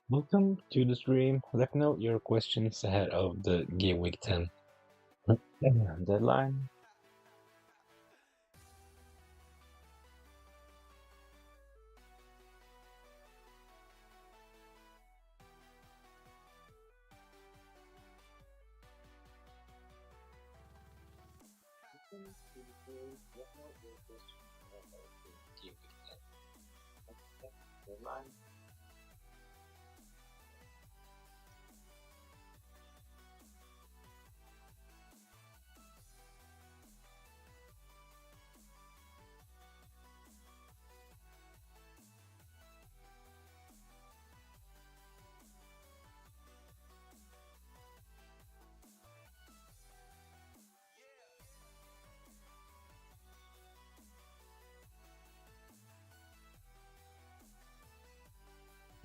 Welcome to the stream. Let me know your questions ahead of the game week 10 deadline. Deadline.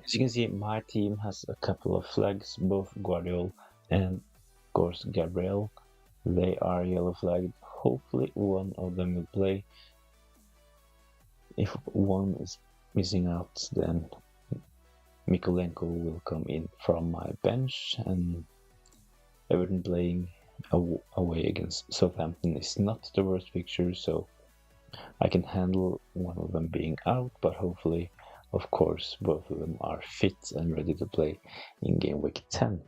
As you can see, my team has a couple of flags, both Guardiol and of course Gabriel. They are yellow flagged. Hopefully one of them will play. If one is missing out, then Mikolenko will come in from my bench, and Everton playing away against Southampton is not the worst picture, so I can handle one of them being out, but hopefully, of course, both of them are fit and ready to play in game week 10.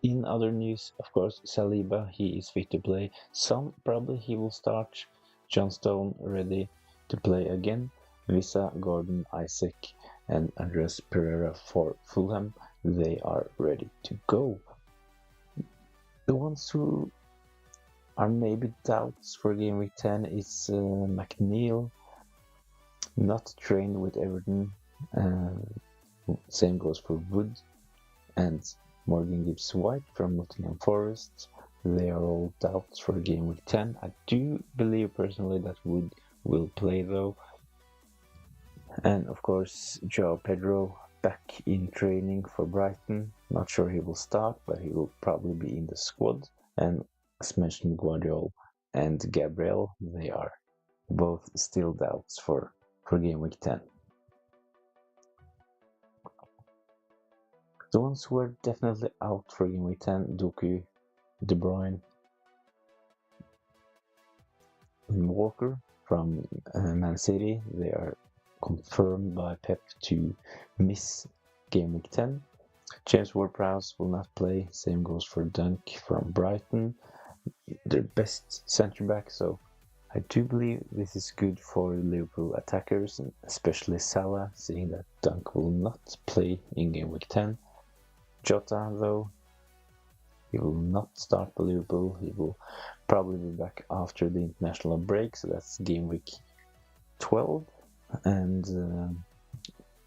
In other news, of course, Saliba, he is fit to play. Some probably he will start. John Stone ready to play again. Visa, Gordon, Isaac, and Andres Pereira for Fulham, they are ready to go. The ones who are maybe doubts for game week 10 is McNeil, not trained with Everton. Same goes for Wood and Morgan Gibbs White from Nottingham Forest. They are all doubts for game week 10. I do believe personally that Wood will play though. And of course, Joao Pedro back in training for Brighton. Not sure he will start, but he will probably be in the squad. And as mentioned, Guardiola and Gabriel, they are both still doubts for game week 10. The ones who are definitely out for game week 10, Doku, De Bruyne, and Walker from Man City, they are confirmed by Pep to miss game week 10. James Ward-Prowse will not play, same goes for Dunk from Brighton, their best centre-back, so I do believe this is good for Liverpool attackers, and especially Salah, seeing that Dunk will not play in game week 10. Jota, though, he will not start for Liverpool. He will probably be back after the international break, so that's game week 12. And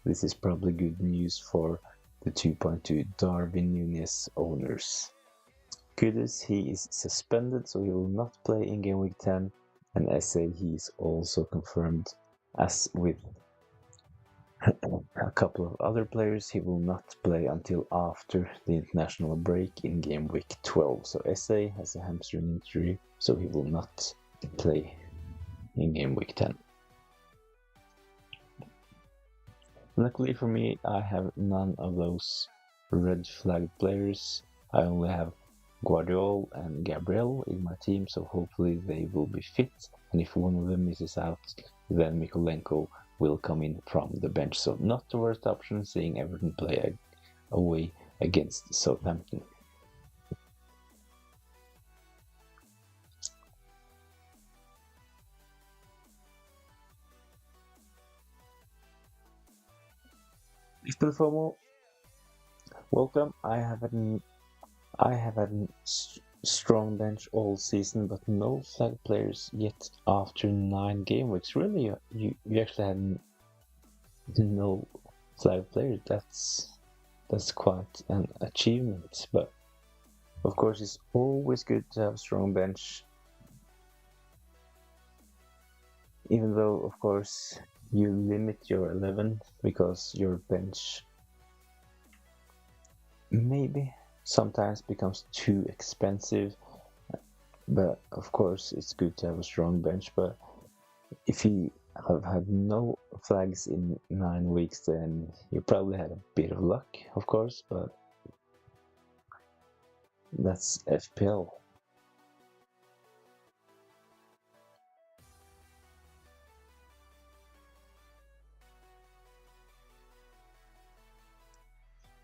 this is probably good news for the 2.2 Darwin Núñez owners. Kudus, he is suspended, so he will not play in game week 10. And SA, he is also confirmed, as with a couple of other players, he will not play until after the international break in game week 12. So SA has a hamstring injury, so he will not play in game week 10. Luckily for me, I have none of those red flag players. I only have Guardiola and Gabriel in my team, so hopefully they will be fit. And if one of them misses out, then Mikolenko will come in from the bench. So not the worst option, seeing Everton play away against Southampton. Mr. FOMO, welcome. I have had a strong bench all season, but no flag players yet after 9 game weeks. Really, you actually had no flag players. That's quite an achievement. But of course, it's always good to have a strong bench. Even though, of course, you limit your 11 because your bench maybe sometimes becomes too expensive. But of course, it's good to have a strong bench. But if you have had no flags in 9 weeks, then you probably had a bit of luck, of course, but that's FPL.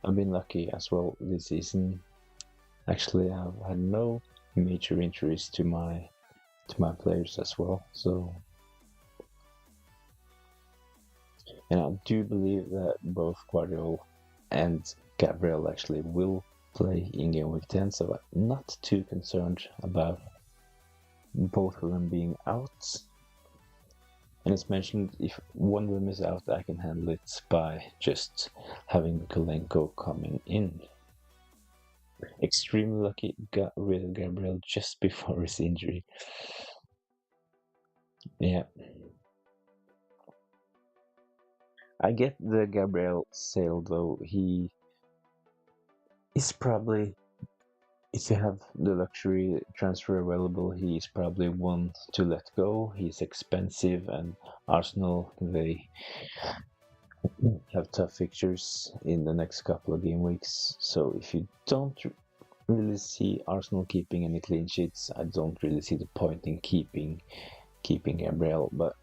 I've been lucky as well this season. Actually, I've had no major injuries to my players as well. So, and I do believe that both Guardiola and Gabriel actually will play in game week 10. So I'm not too concerned about both of them being out. And as mentioned, if one of them is out, I can handle it by just having Kolenko coming in. Extremely lucky, got rid of Gabriel just before his injury. Yeah. I get the Gabriel sale though. He is probably, if you have the luxury transfer available, he is probably one to let go. He's expensive, and Arsenal, they have tough fixtures in the next couple of game weeks. So if you don't really see Arsenal keeping any clean sheets, I don't really see the point in keeping Gabriel. But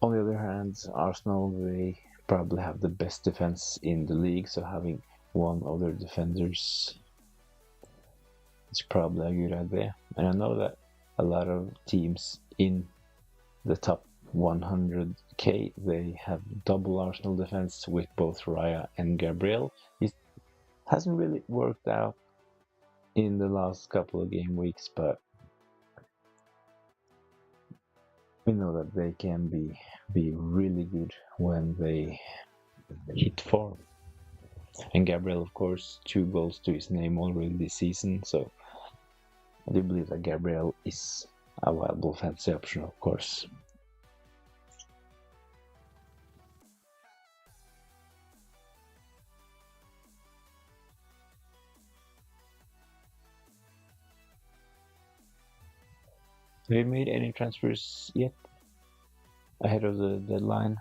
on the other hand, Arsenal, they probably have the best defense in the league, so having one of their defenders is probably a good idea. And I know that a lot of teams in the top 100k, they have double Arsenal defense with both Raya and Gabriel. It hasn't really worked out in the last couple of game weeks, but we know that they can be really good when they hit form. And Gabriel, of course, 2 goals to his name already this season, so I do believe that Gabriel is a viable fantasy option, of course. Have you made any transfers yet ahead of the deadline?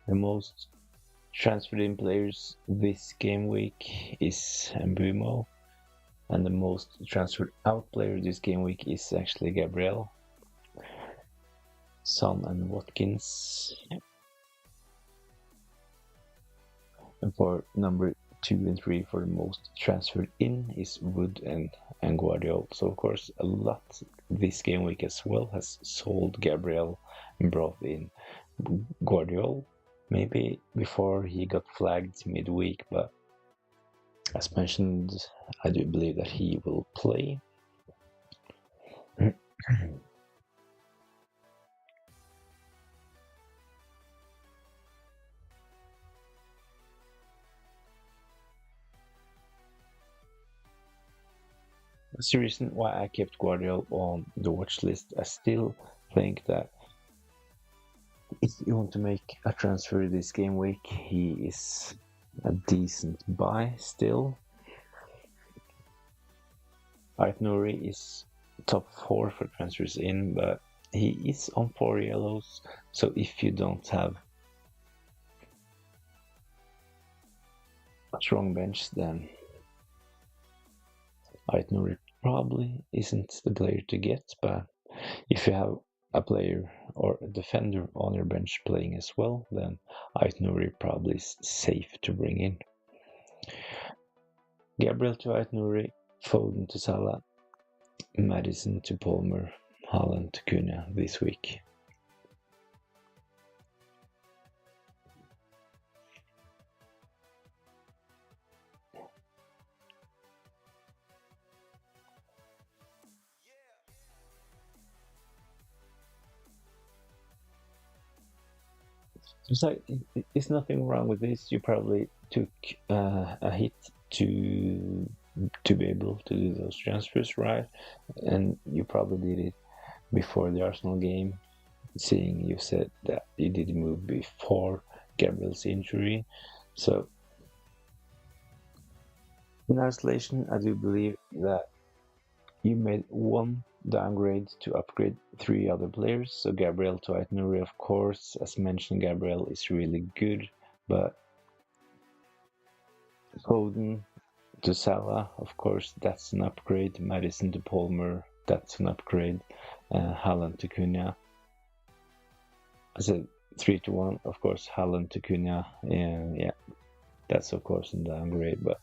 The most transferred in players this game week is Mbumo, and the most transferred out player this game week is actually Gabriel. Son and Watkins. And for number 2 and 3 for the most transferred in is Wood and Guardiola. So of course a lot this game week as well has sold Gabriel and brought in Guardiola. Maybe before he got flagged midweek, but as mentioned, I do believe that he will play. That's the reason why I kept Guardiola on the watch list. I still think that if you want to make a transfer this game week, he is a decent buy still. Ait-Nouri is top 4 for transfers in, but he is on 4 yellows, so if you don't have a strong bench, then Ait-Nouri probably isn't the player to get. But if you have a player or a defender on your bench playing as well, then Ait-Nouri probably is safe to bring in. Gabriel to Ait-Nouri, Foden to Salah, Madison to Palmer, Haaland to Cunha this week. So it's nothing wrong with this. You probably took a hit to be able to do those transfers, right? And you probably did it before the Arsenal game, seeing you said that you did move before Gabriel's injury. So in isolation, I do believe that you made one downgrade to upgrade three other players. So Gabriel to Aït-Nouri, of course, as mentioned, Gabriel is really good, but Foden to Salah, of course, that's an upgrade. Madison to Palmer, that's an upgrade. Haaland to Cunha. I said 3-1, of course, Haaland to Cunha, and yeah, that's of course a downgrade, but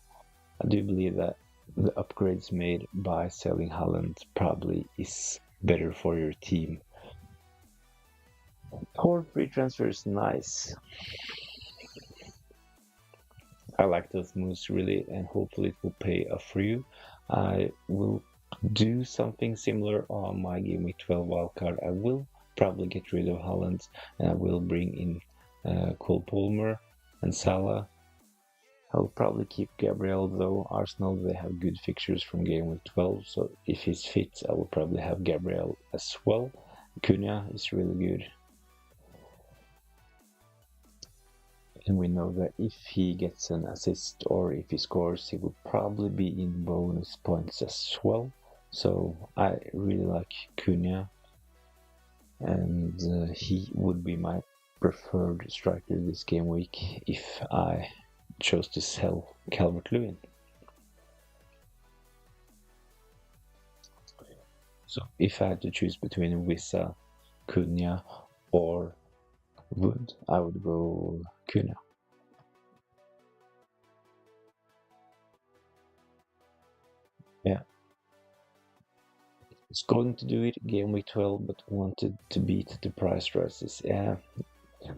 I do believe that the upgrades made by selling Haaland probably is better for your team. 4 free transfers, nice. I like those moves really, and hopefully it will pay off for you. I will do something similar on my Game Week 12 wildcard. I will probably get rid of Haaland, and I will bring in Cole Palmer and Salah. I'll probably keep Gabriel, though. Arsenal, they have good fixtures from Game Week 12, so if he's fit, I will probably have Gabriel as well. Cunha is really good. And we know that if he gets an assist or if he scores, he will probably be in bonus points as well. So I really like Cunha, and he would be my preferred striker this game week if I chose to sell Calvert-Lewin. So if I had to choose between Wissa, Cunha, or Wood, I would go Cunha. Yeah. It's going to do it game week 12, but wanted to beat the price rises. Yeah.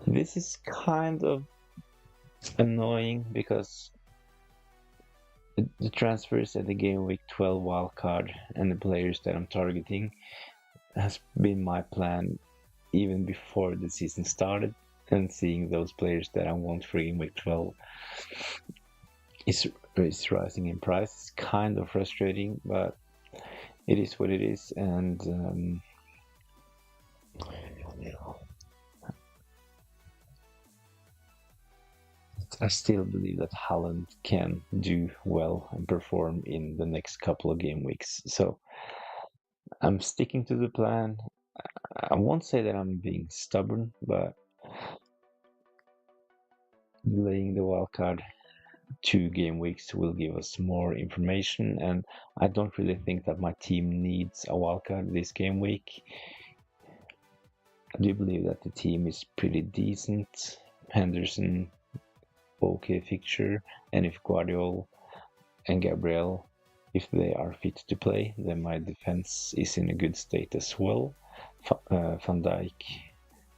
This is kind of annoying because the transfers at the game week 12 wildcard and the players that I'm targeting has been my plan even before the season started, and seeing those players that I want for game week 12 is rising in price. It's kind of frustrating, but it is what it is, and I still believe that Haaland can do well and perform in the next couple of game weeks. So I'm sticking to the plan. I won't say that I'm being stubborn, but delaying the wildcard 2 game weeks will give us more information, and I don't really think that my team needs a wildcard this game week. I do believe that the team is pretty decent. Henderson, okay fixture, and if Guardiola and Gabriel, if they are fit to play, then my defense is in a good state as well. Van Dijk,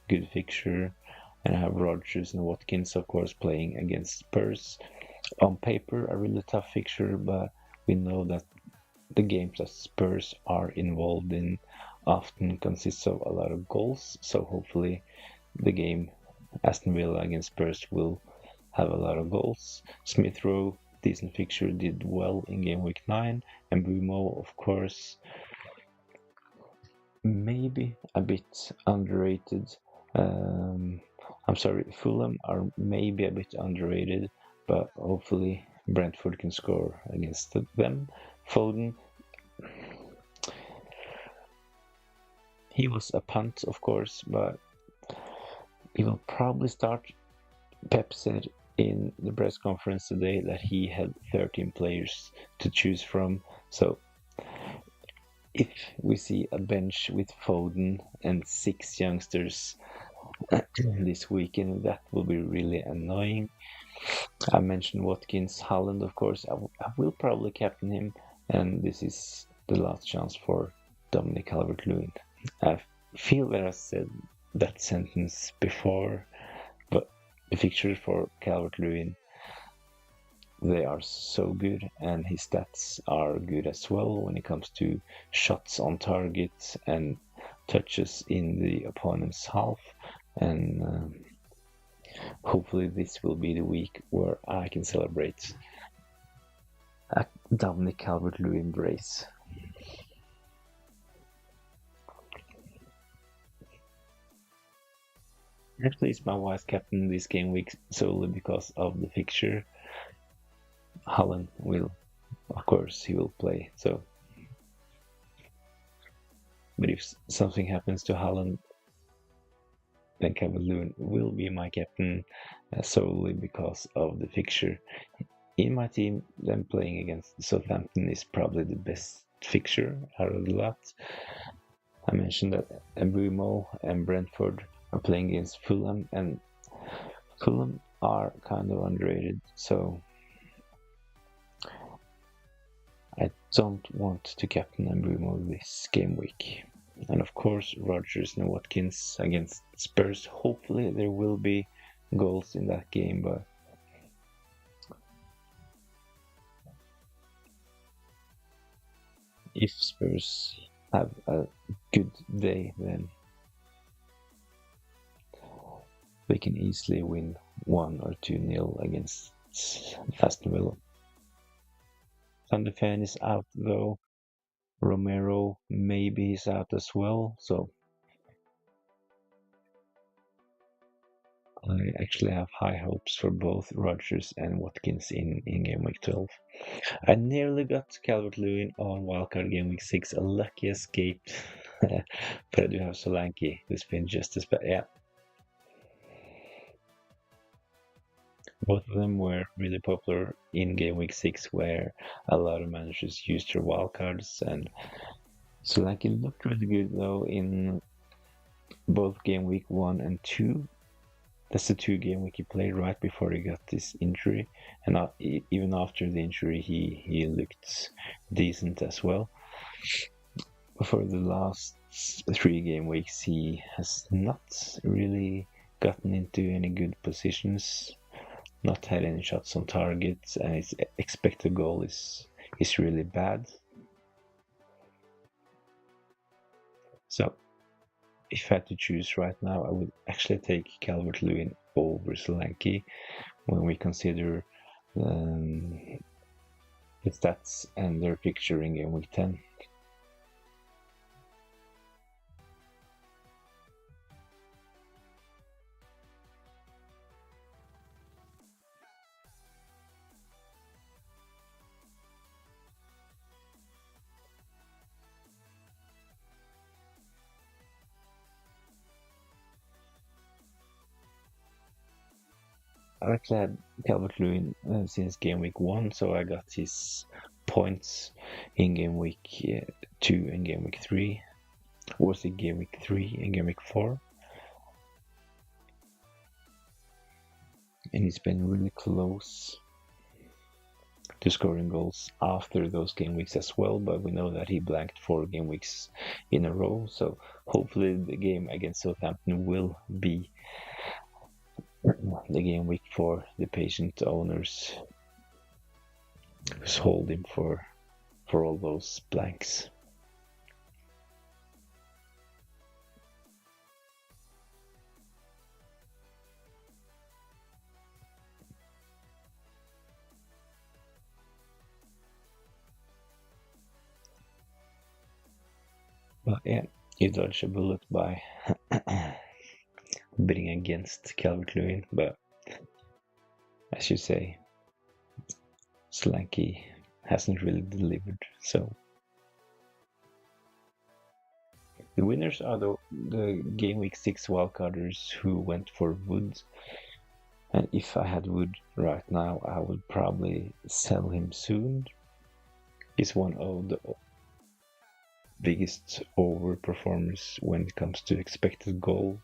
good fixture, and I have Rodgers and Watkins, of course, playing against Spurs. On paper, a really tough fixture, but we know that the games that Spurs are involved in often consists of a lot of goals, so hopefully the game Aston Villa against Spurs will have a lot of goals. Smith Rowe, decent fixture, did well in game week 9, and Bumo, of course, maybe a bit underrated. Fulham are maybe a bit underrated, but hopefully Brentford can score against them. Foden, he was a punt, of course, but he will probably start. Pep said in the press conference today that he had 13 players to choose from. So if we see a bench with Foden and 6 youngsters this weekend, that will be really annoying. I mentioned Watkins, Haaland, of course. I will probably captain him, and this is the last chance for Dominic Calvert-Lewin. I feel that I said that sentence before, but the fixtures for Calvert-Lewin, they are so good, and his stats are good as well when it comes to shots on target and touches in the opponent's half. And Hopefully, this will be the week where I can celebrate a Dominic Calvert-Lewin brace. Actually, it's my wife's captain this game week solely because of the fixture. Haaland will, of course, he will play. So, but if something happens to Haaland, then Calvert-Lewin will be my captain solely because of the fixture. In my team, them playing against Southampton is probably the best fixture out of the lot. I mentioned that Mbeumo and Brentford are playing against Fulham, and Fulham are kind of underrated, so I don't want to captain Mbeumo this game week. And of course, Rodgers and Watkins against Spurs. Hopefully, there will be goals in that game, but if Spurs have a good day, then they can easily win 1 or 2-0 against Aston Villa. Van de Ven is out though. Romero maybe is out as well, so I actually have high hopes for both Rodgers and Watkins in game week 12. I nearly got Calvert-Lewin on wildcard game week 6, a lucky escape. But I do have Solanke, who's been just as bad. Yeah. Both of them were really popular in game week 6, where a lot of managers used their wildcards, and Solanke looked really good though in both game week 1 and 2. That's the 2 game week he played right before he got this injury, and even after the injury, he looked decent as well. For the last 3 game weeks, he has not really gotten into any good positions, not had any shots on target, and his expected goal is really bad. So, if I had to choose right now, I would actually take Calvert-Lewin over Solanke when we consider the stats and their fixture in game week 10. I actually had Calvert-Lewin since game week 1, so I got his points in game week 2 and game week 3. Was it game week 3 and game week 4? And he's been really close to scoring goals after those game weeks as well, but we know that he blanked 4 game weeks in a row, so hopefully the game against Southampton will be the game week for the patient owners who's hold him for all those blanks. But yeah, you dodge a bullet by bidding against Calvert-Lewin, but as you say, Solanke hasn't really delivered. So the winners are the game week 6 wildcarders who went for Wood. And if I had Wood right now, I would probably sell him soon. He's one of the biggest overperformers when it comes to expected goal.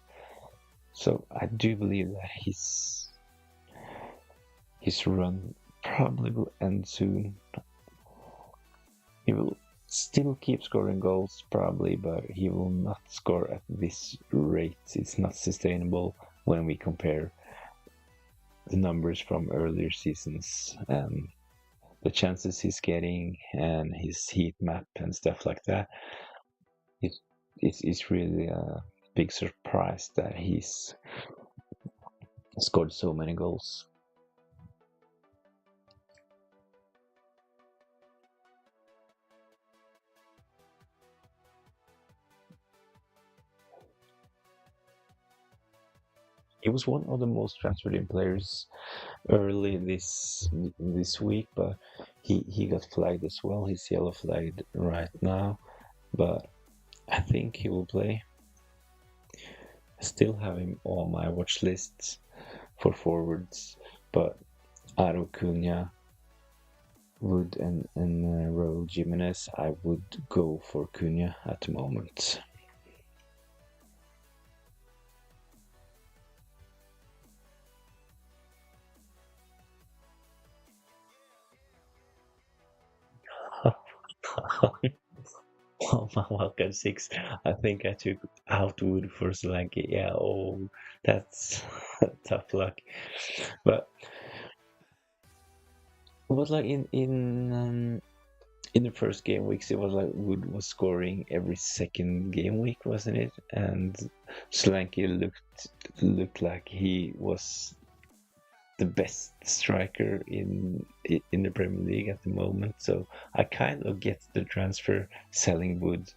So I do believe that his run probably will end soon. He will still keep scoring goals probably, but he will not score at this rate. It's not sustainable when we compare the numbers from earlier seasons and the chances he's getting and his heat map and stuff like that. It's really a big surprise that he's Scored so many goals. He was one of the most transferred in players early this week, but he got flagged as well. He's yellow flagged right now, but I think he will play. I still have him on my watch list for forwards, but Aro Cunha, Wood, and Raul Jimenez, I would go for Cunha at the moment. Oh, my wildcard six. I think I took out Wood for Solanke. Yeah, oh, that's tough luck. But it was like in the first game weeks, it was like Wood was scoring every second game week, wasn't it? And Solanke looked like he was the best striker in the Premier League at the moment. So I kind of get the transfer, selling Wood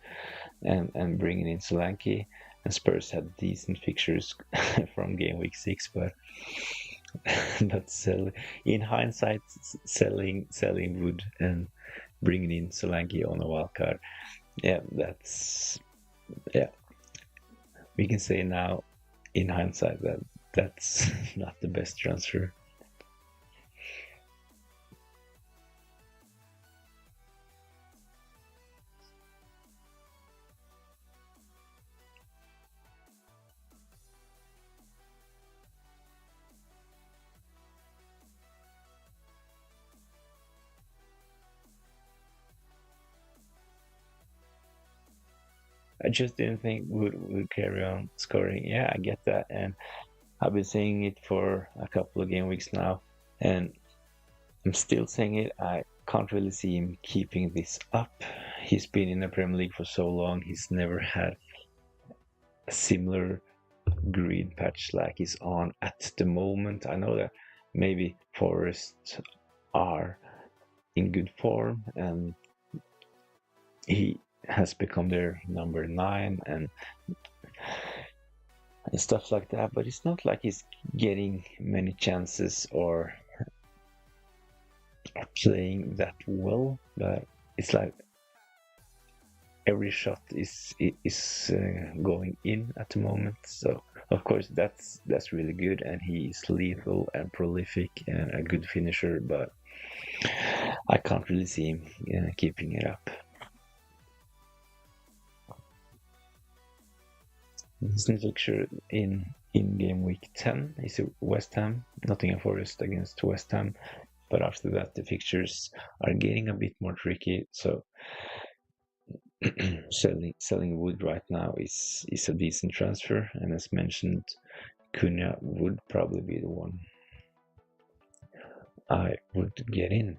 and bringing in Solanke. And Spurs had decent fixtures from game week 6, but in hindsight, selling Wood and bringing in Solanke on a wild card. Yeah, we can say now in hindsight that that's not the best transfer. I just didn't think would carry on scoring. Yeah, I get that, and I've been saying it for a couple of game weeks now, and I'm still saying it. I can't really see him keeping this up. He's been in the Premier League for so long. He's never had a similar green patch like he's on at the moment. I know that maybe Forest are in good form, and he has become their number 9 and stuff like that, but it's not like he's getting many chances or playing that well. But it's like every shot is going in at the moment. So of course that's really good, and he's lethal and prolific and a good finisher. But I can't really see him keeping it up. Decent fixture in game week 10 is West Ham, Nottingham Forest against West Ham. But after that, the fixtures are getting a bit more tricky. So selling Wood right now is a decent transfer, and as mentioned, Cunha would probably be the one I would get in.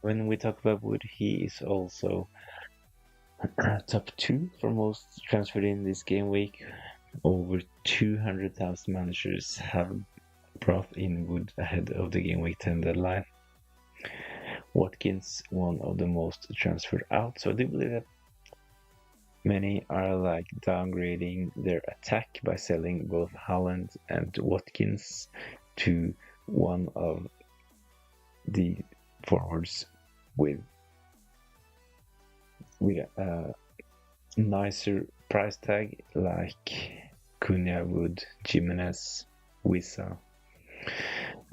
When we talk about Wood, he is also top 2 for most transferred in this game week. Over 200,000 managers have brought in Wood ahead of the game week 10 deadline. Watkins, one of the most transferred out, so I do believe that many are like downgrading their attack by selling both Haaland and Watkins to one of the forwards with a nicer price tag like Cunha, Wood, Jimenez, Wissa,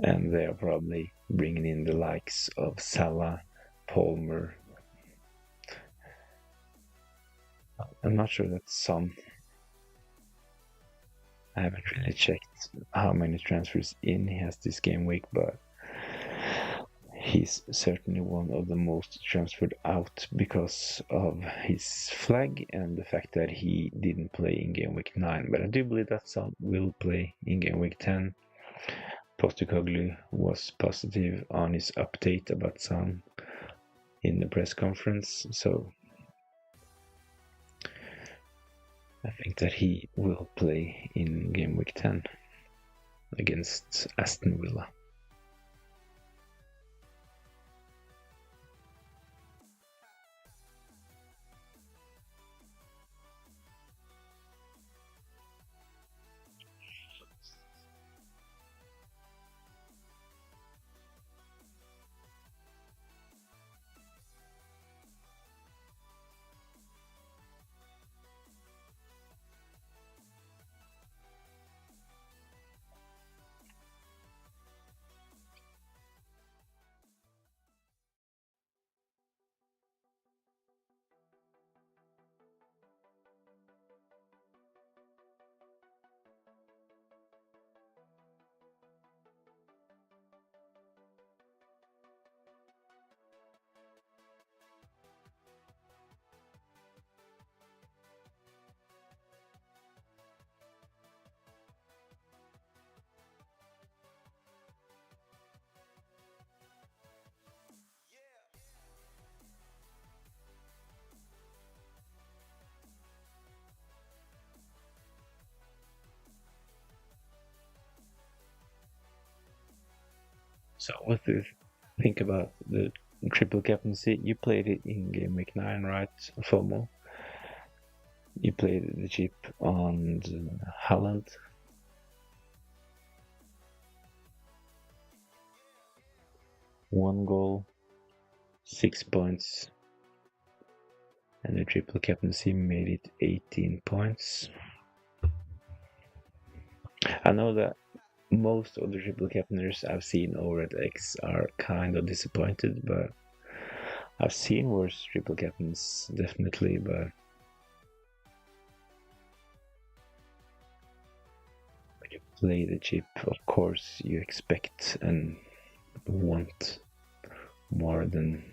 and they are probably bringing in the likes of Salah, Palmer. I'm not sure that Son. I haven't really checked how many transfers in he has this game week, but he's certainly one of the most transferred out because of his flag and the fact that he didn't play in game week 9. But I do believe that Son will play in game week 10. Postecoglou was positive on his update about Son in the press conference, so I think that he will play in game week 10 against Aston Villa. So what do you think about the triple captaincy? You played it in game week 9, right, FOMO? You played the chip on Haaland. One goal, 6 points, and the triple captaincy made it 18 points. I know that most of the triple captainers I've seen over at X are kind of disappointed, but I've seen worse triple captains, definitely, but when you play the chip, of course, you expect and want more than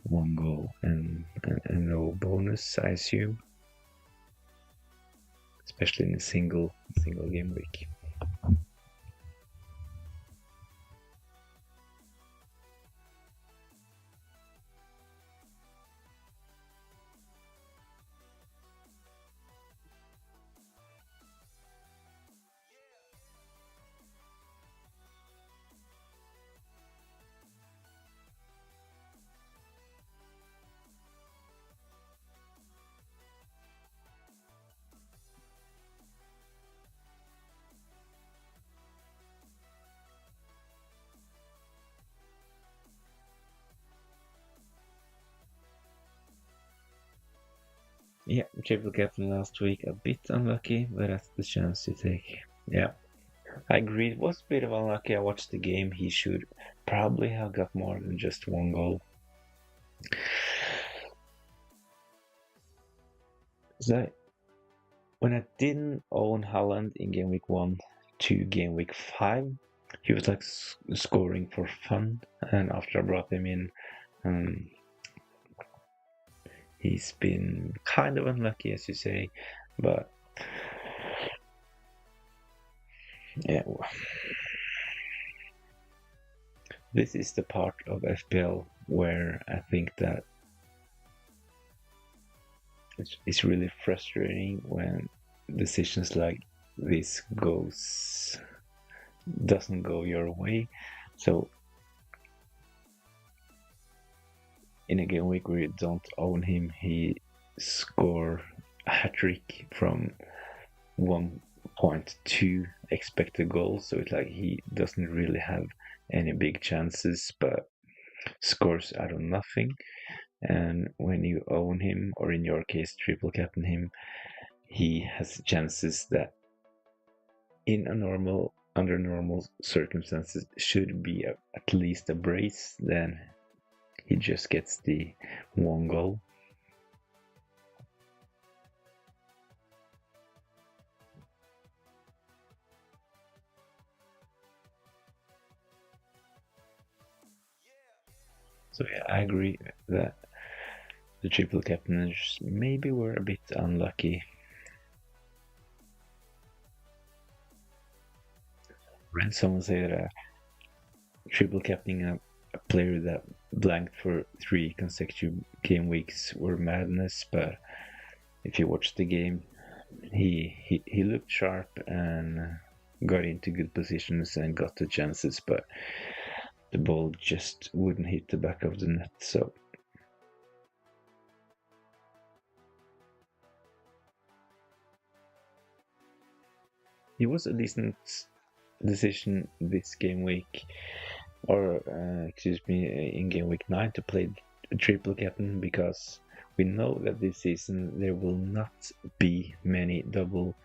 one goal and no bonus, I assume, especially in a single game week. Yeah, triple captain last week, a bit unlucky, but that's the chance you take. Yeah, I agree. It was a bit of unlucky. I watched the game. He should probably have got more than just one goal. So when I didn't own Haaland in game week 1 to game week 5, he was like scoring for fun, and after I brought him in, he's been kind of unlucky, as you say, but yeah, this is the part of FPL where I think that it's really frustrating when decisions like this goes doesn't go your way. So in a game week where you don't own him, he score a hat trick from 1.2 expected goals. So it's like he doesn't really have any big chances, but scores out of nothing. And when you own him, or in your case, triple captain him, he has chances that under normal circumstances should be at least a brace. Then he just gets the one goal. So yeah, I agree that the triple captains maybe were a bit unlucky. Read someone say that triple captaining a player that blanked for 3 consecutive game weeks were madness, but if you watch the game, he looked sharp and got into good positions and got the chances, but the ball just wouldn't hit the back of the net. So it was a decent decision this game week, or excuse me, in game week 9 to play triple captain, because we know that this season there will not be many double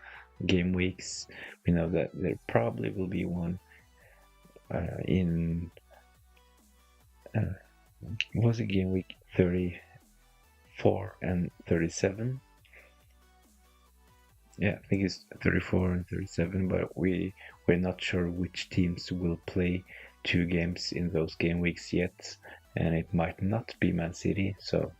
game weeks. We know that there probably will be one in was it game week 34 and 37. Yeah, I think it's 34 and 37, but we're not sure which teams will play 2 games in those game weeks yet, and it might not be Man City. So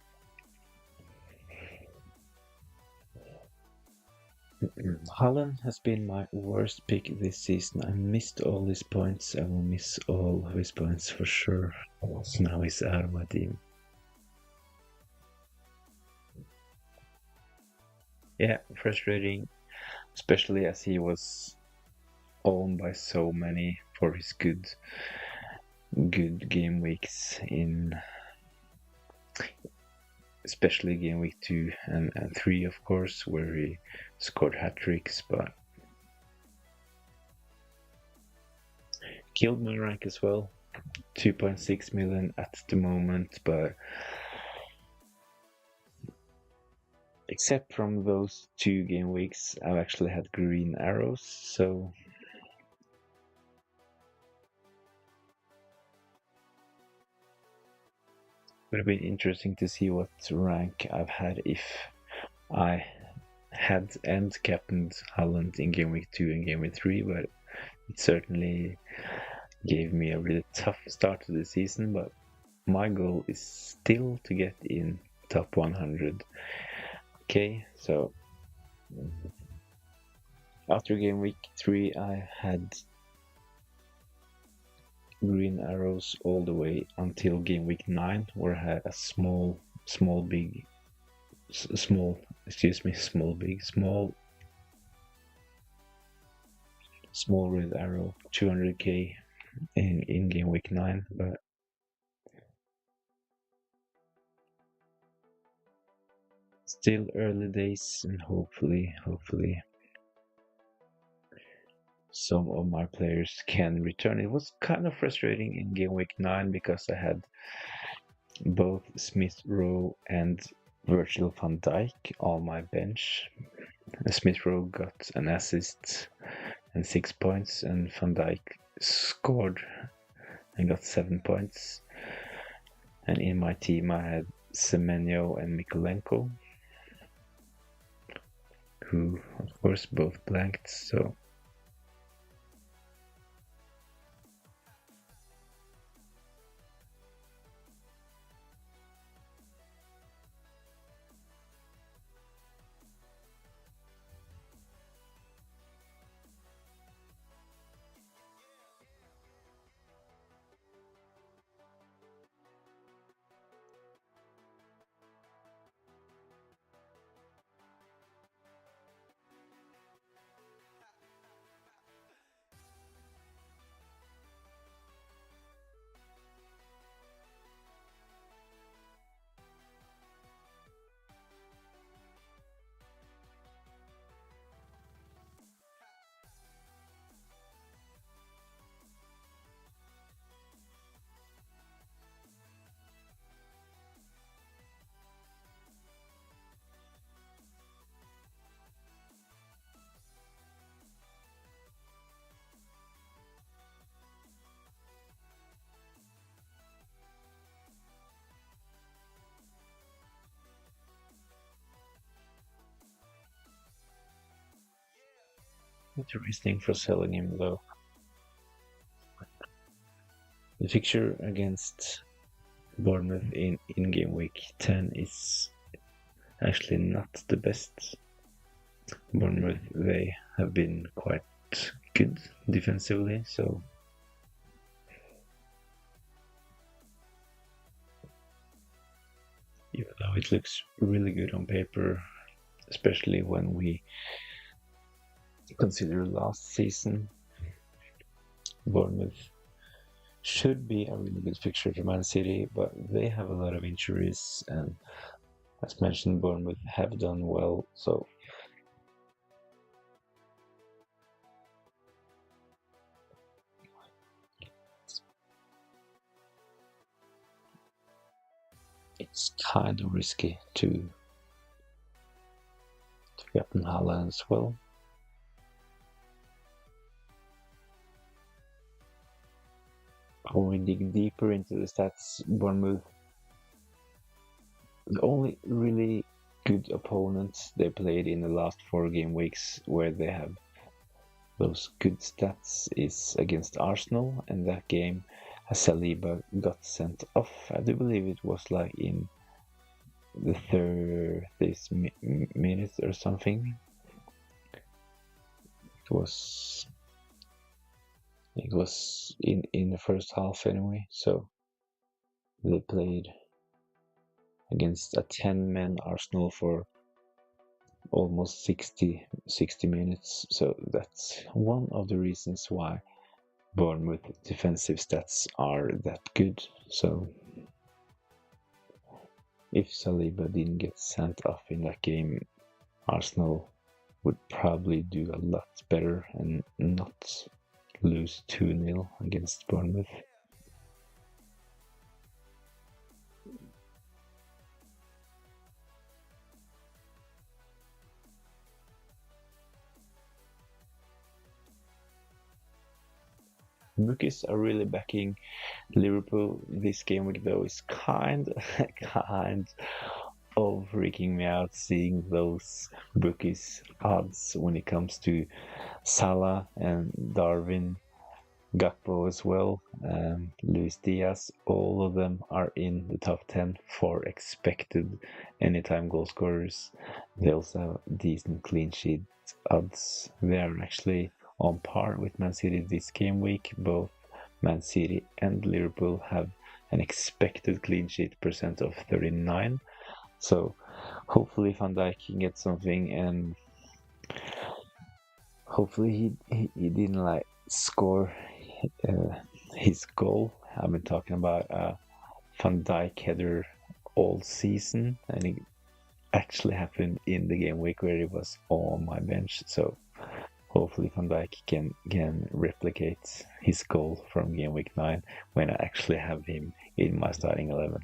Haaland has been my worst pick this season. I missed all his points. I will miss all of his points for sure. Now he's out of my team. Yeah, frustrating, especially as he was owned by so many for his good game weeks in especially game week 2 and 3, of course, where he scored hat tricks, but killed my rank as well. 2.6 million at the moment, but except from those 2 game weeks, I've actually had green arrows, so it would have been interesting to see what rank I've had if I had and captained Haaland in game week 2 and game week 3, but it certainly gave me a really tough start to the season. But my goal is still to get in top 100. Okay, so after game week 3, I had green arrows all the way until game week 9, where I had a small red arrow, 200k in game week 9, but still early days, and hopefully some of my players can return. It was kind of frustrating in game week 9 because I had both Smith Rowe and Virgil van Dijk on my bench. Smith Rowe got an assist and 6 points, and van Dijk scored and got 7 points. And in my team I had Semenyo and Mikolenko, who of course both blanked, so Interesting for selling him though. The fixture against Bournemouth in game week 10 is actually not the best. Bournemouth, they have been quite good defensively, so even though it looks really good on paper, especially when we consider last season, Bournemouth should be a really good fixture for Man City, but they have a lot of injuries, and as mentioned, Bournemouth have done well, so it's kind of risky to captain Haaland as well. When we dig deeper into the stats, Bournemouth, the only really good opponents they played in the last 4 game weeks where they have those good stats is against Arsenal, and that game Saliba got sent off. I do believe it was like in the 30th minute or something. It was in the first half anyway, so they played against a 10-man Arsenal for almost 60 minutes, so that's one of the reasons why Bournemouth defensive stats are that good. So if Saliba didn't get sent off in that game, Arsenal would probably do a lot better and not lose 2-0 against Bournemouth. Bookies are really backing Liverpool this game week, though is kind of freaking me out seeing those bookies odds when it comes to Salah and Darwin, Gakpo as well, Luis Diaz. All of them are in the top 10 for expected anytime goal scorers. They also have decent clean sheet odds. They are actually on par with Man City this game week. Both Man City and Liverpool have an expected clean sheet percent of 39. So hopefully Van Dijk can get something, and hopefully he didn't like score his goal. I've been talking about Van Dijk header all season, and it actually happened in the game week where he was on my bench. So hopefully Van Dijk can replicate his goal from game week 9 when I actually have him in my starting 11.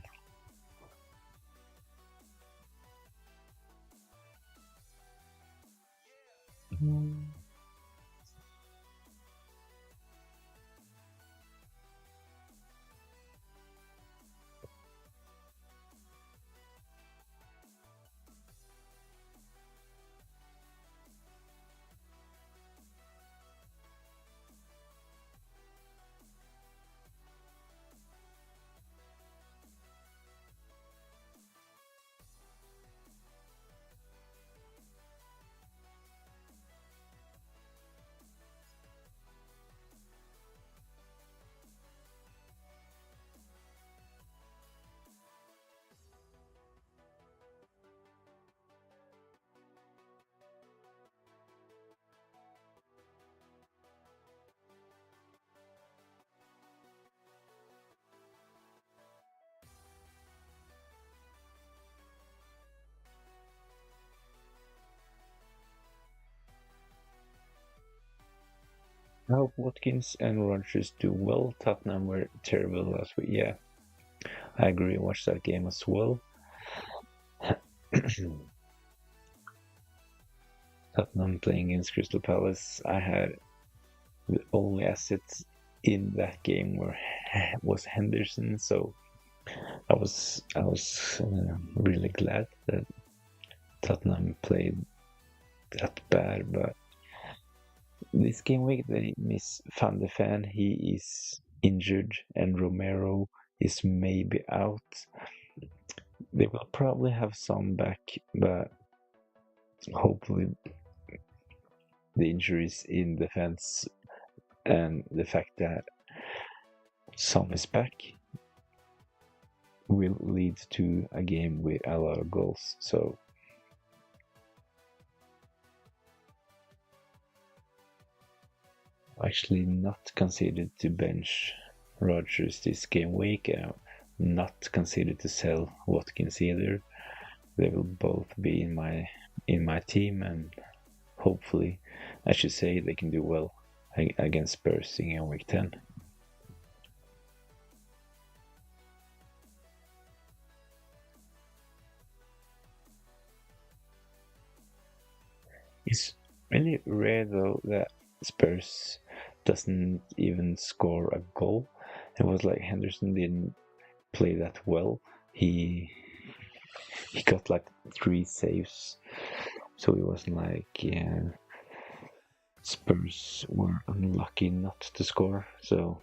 I hope Watkins and Rodgers do well. Tottenham were terrible last week. Yeah, I agree. I watched that game as well. Tottenham playing against Crystal Palace. I had the only assets in that game was Henderson, so I was really glad that Tottenham played that bad, but this game week they miss Van de Ven. He is injured, and Romero is maybe out. They will probably have some back, but hopefully the injuries in defense and the fact that some is back will lead to a game with a lot of goals. So actually not considered to bench Rodgers this game week. Not considered to sell Watkins either. They will both be in my team, and hopefully, I should say, they can do well against Spurs in game week 10. It's really rare though that Spurs doesn't even score a goal. It was like Henderson didn't play that well. He got like 3 saves, so it wasn't like Spurs were unlucky not to score. So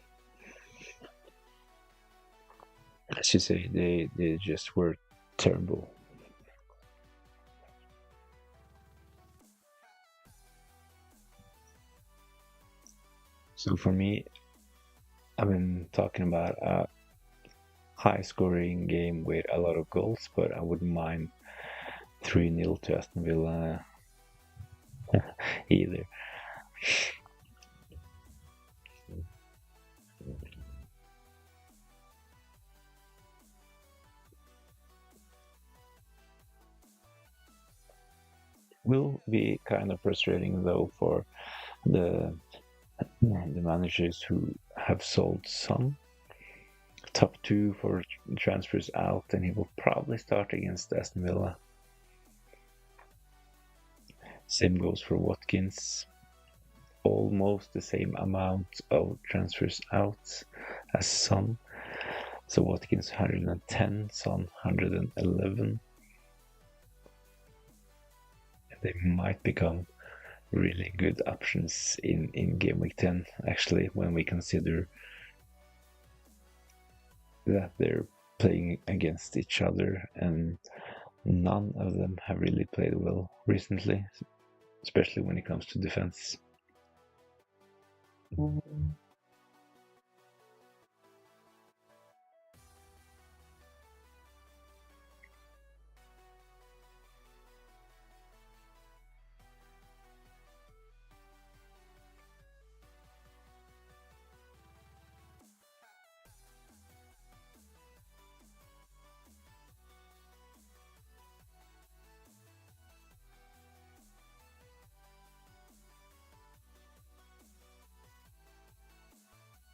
I should say they just were terrible. So for me, I've been talking about a high-scoring game with a lot of goals, but I wouldn't mind 3-0 to Aston Villa either. Will be kind of frustrating though for the managers who have sold some. Top 2 for transfers out, and he will probably start against Aston Villa. Same goes for Watkins. Almost the same amount of transfers out as Son. So Watkins 110, Son 111. They might become really good options in game week 10, actually, when we consider that they're playing against each other and none of them have really played well recently, especially when it comes to defense.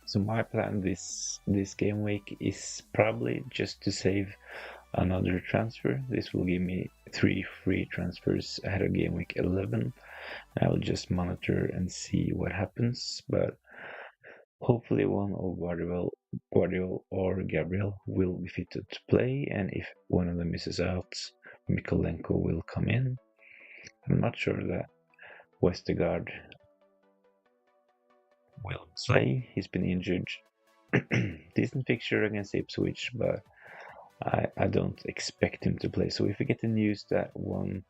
So my plan this game week is probably just to save another transfer. This will give me 3 free transfers ahead of game week 11. I will just monitor and see what happens, but hopefully one of Guardiol or Gabriel will be fitted to play, and if one of them misses out, Mikolenko will come in. I'm not sure that Westergaard will play. He's been injured. Decent fixture against Ipswich, but I don't expect him to play. So if we get the news that one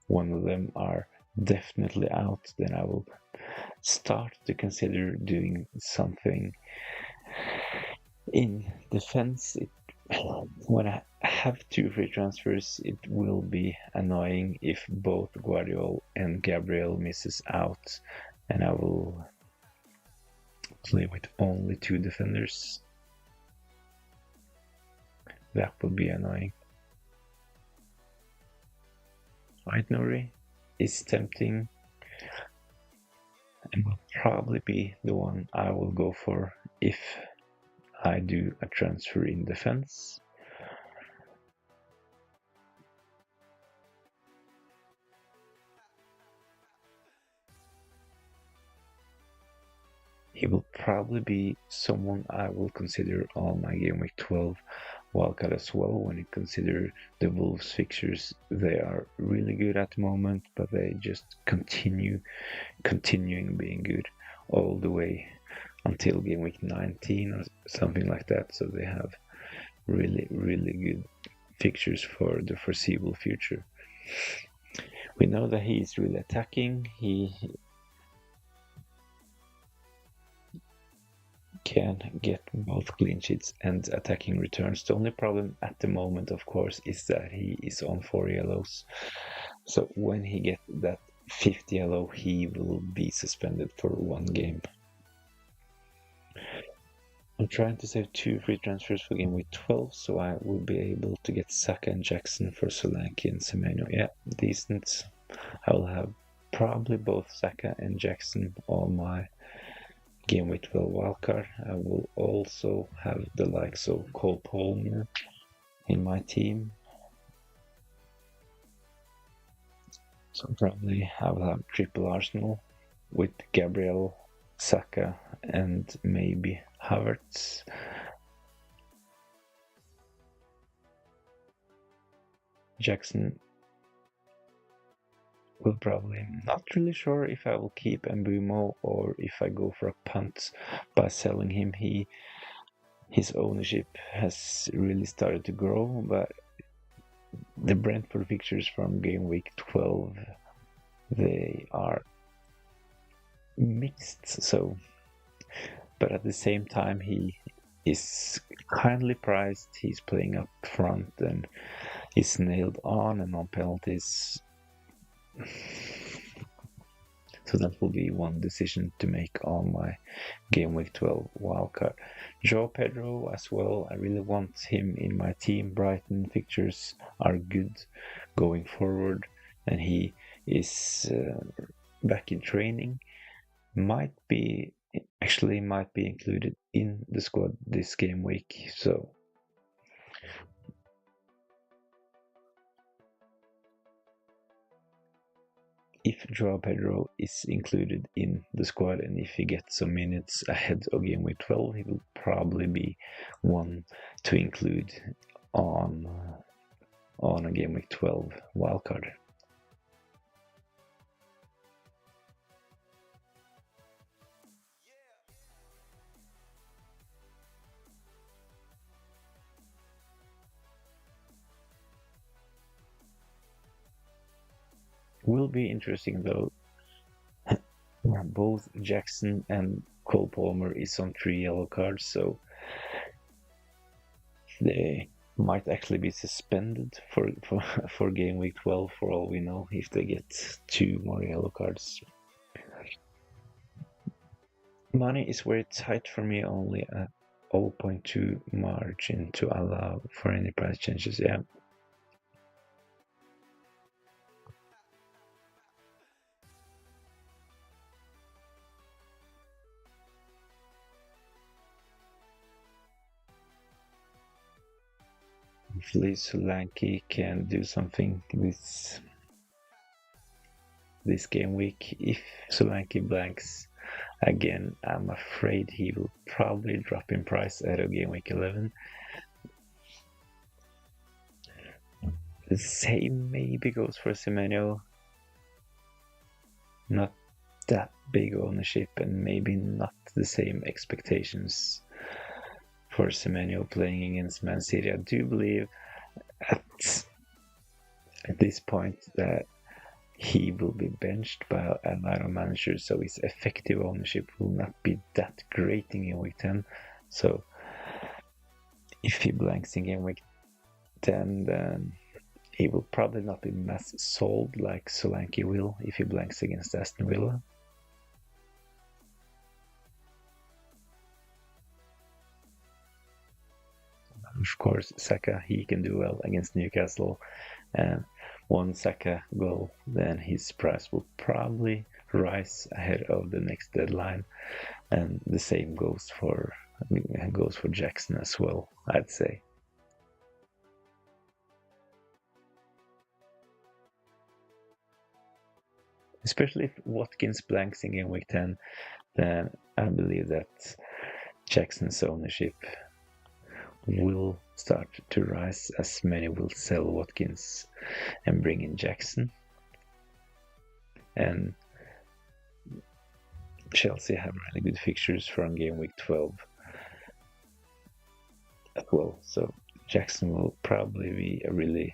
of them are definitely out, then I will start to consider doing something in defense. When I have 2 free transfers, it will be annoying if both Guardiol and Gabriel misses out, and I will play with only 2 defenders. That would be annoying. White Nori is tempting and will probably be the one I will go for if I do a transfer in defense. He will probably be someone I will consider on my game week 12 wildcard as well when you consider the Wolves fixtures. They are really good at the moment, but they just continuing being good all the way until game week 19 or something like that. So they have really good fixtures for the foreseeable future. We know that he is really attacking. He can get both clean sheets and attacking returns. The only problem at the moment, of course, is that he is on 4 yellows. So when he gets that 5th yellow, he will be suspended for 1 game. I'm trying to save 2 free transfers for game week 12, so I will be able to get Saka and Jackson for Solanke and Semenyo. Yeah, decent. I will have probably both Saka and Jackson on my game week 12 wildcard. I will also have the likes of Cole Palmer in my team. So probably I will have triple Arsenal with Gabriel, Saka, and maybe Havertz. Jackson will probably, not really sure if I will keep Mbumo or if I go for a punt by selling him. His ownership has really started to grow, but the Brentford fixtures from game week 12, they are mixed. So, but at the same time, he is kindly priced. He's playing up front and he's nailed on and on penalties. So that will be one decision to make on my game week 12 wildcard. João Pedro as well. I really want him in my team. Brighton fixtures are good going forward, and he is back in training. Might be included in the squad this game week. So if João Pedro is included in the squad and if he gets some minutes ahead of game week 12, he will probably be one to include on a game week 12 wildcard. Will be interesting though. Both Jackson and Cole Palmer is on 3 yellow cards, so they might actually be suspended for game week 12 for all we know, if they get 2 more yellow cards. Money is very tight for me, only a 0.2 margin to allow for any price changes. Yeah. Hopefully Solanke can do something this game week. If Solanke blanks again, I'm afraid he will probably drop in price ahead of game week 11. The same maybe goes for Semenyo. Not that big ownership and maybe not the same expectations for Semenyo playing against Man City. I do believe at this point that he will be benched by a lot of managers, so his effective ownership will not be that great in game week 10. So if he blanks in game week 10, then he will probably not be mass sold like Solanke will if he blanks against Aston Villa. Of course, Saka, he can do well against Newcastle, and one Saka goal, then his price will probably rise ahead of the next deadline, and the same goes for Jackson as well, I'd say. Especially if Watkins blanks in game week 10, then I believe that Jackson's ownership will start to rise as many will sell Watkins and bring in Jackson. And Chelsea have really good fixtures from game week 12 as well. So Jackson will probably be a really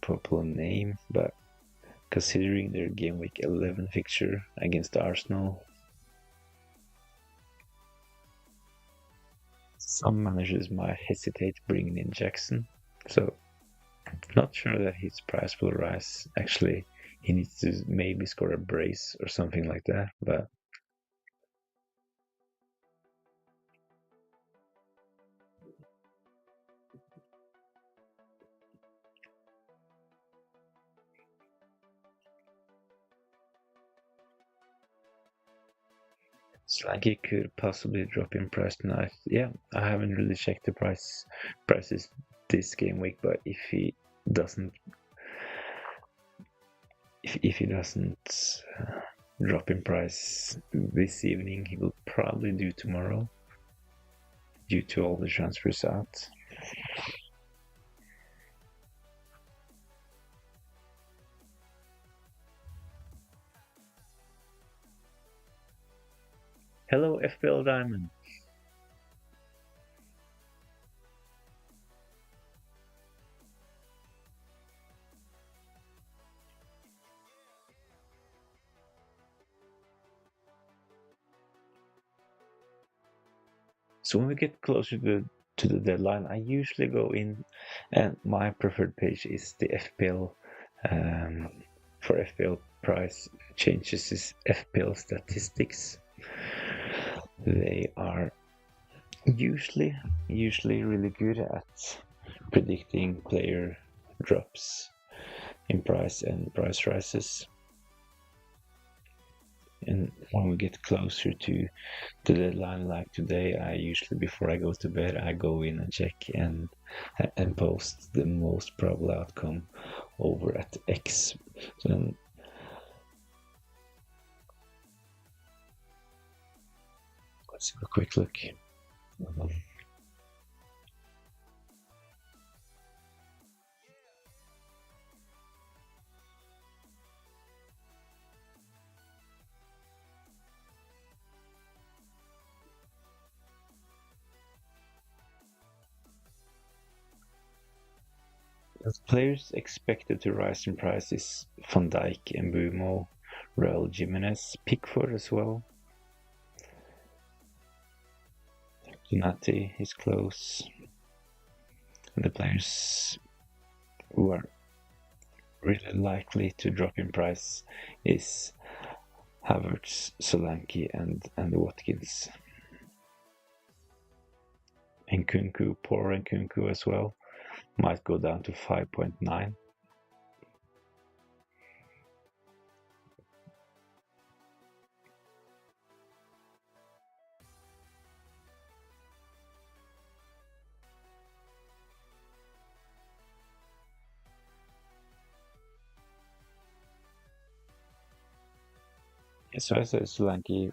popular name, but considering their game week 11 fixture against Arsenal, some managers might hesitate bringing in Jackson. So not sure that his price will rise. Actually, he needs to maybe score a brace or something like that, but Slanky could possibly drop in price tonight. Yeah, I haven't really checked the prices this game week, but if he doesn't drop in price this evening, he will probably do tomorrow due to all the transfers out. Hello, FPL Diamond. So when we get closer to the deadline, I usually go in, and my preferred page is the FPL. For FPL price changes is FPL statistics. They are usually really good at predicting player drops in price and price rises. And when we get closer to the deadline, like today, I usually before I go to bed, I go in and check and post the most probable outcome over at X. So then, let's have a quick look. As players expected to rise in price is Van Dijk and Bumo, Raul Jimenez, Pickford as well. Donati is close. And the players who are really likely to drop in price is Havertz, Solanke, and Watkins. And Kunku, poor and Kunku as well, might go down to 5.9. So I said Solanke,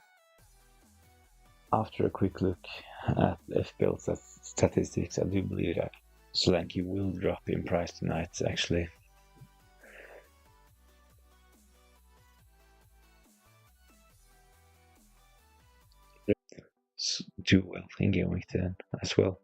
after a quick look at FPL statistics, I do believe that Solanke will drop in price tonight, actually. Do well in game week 10 as well.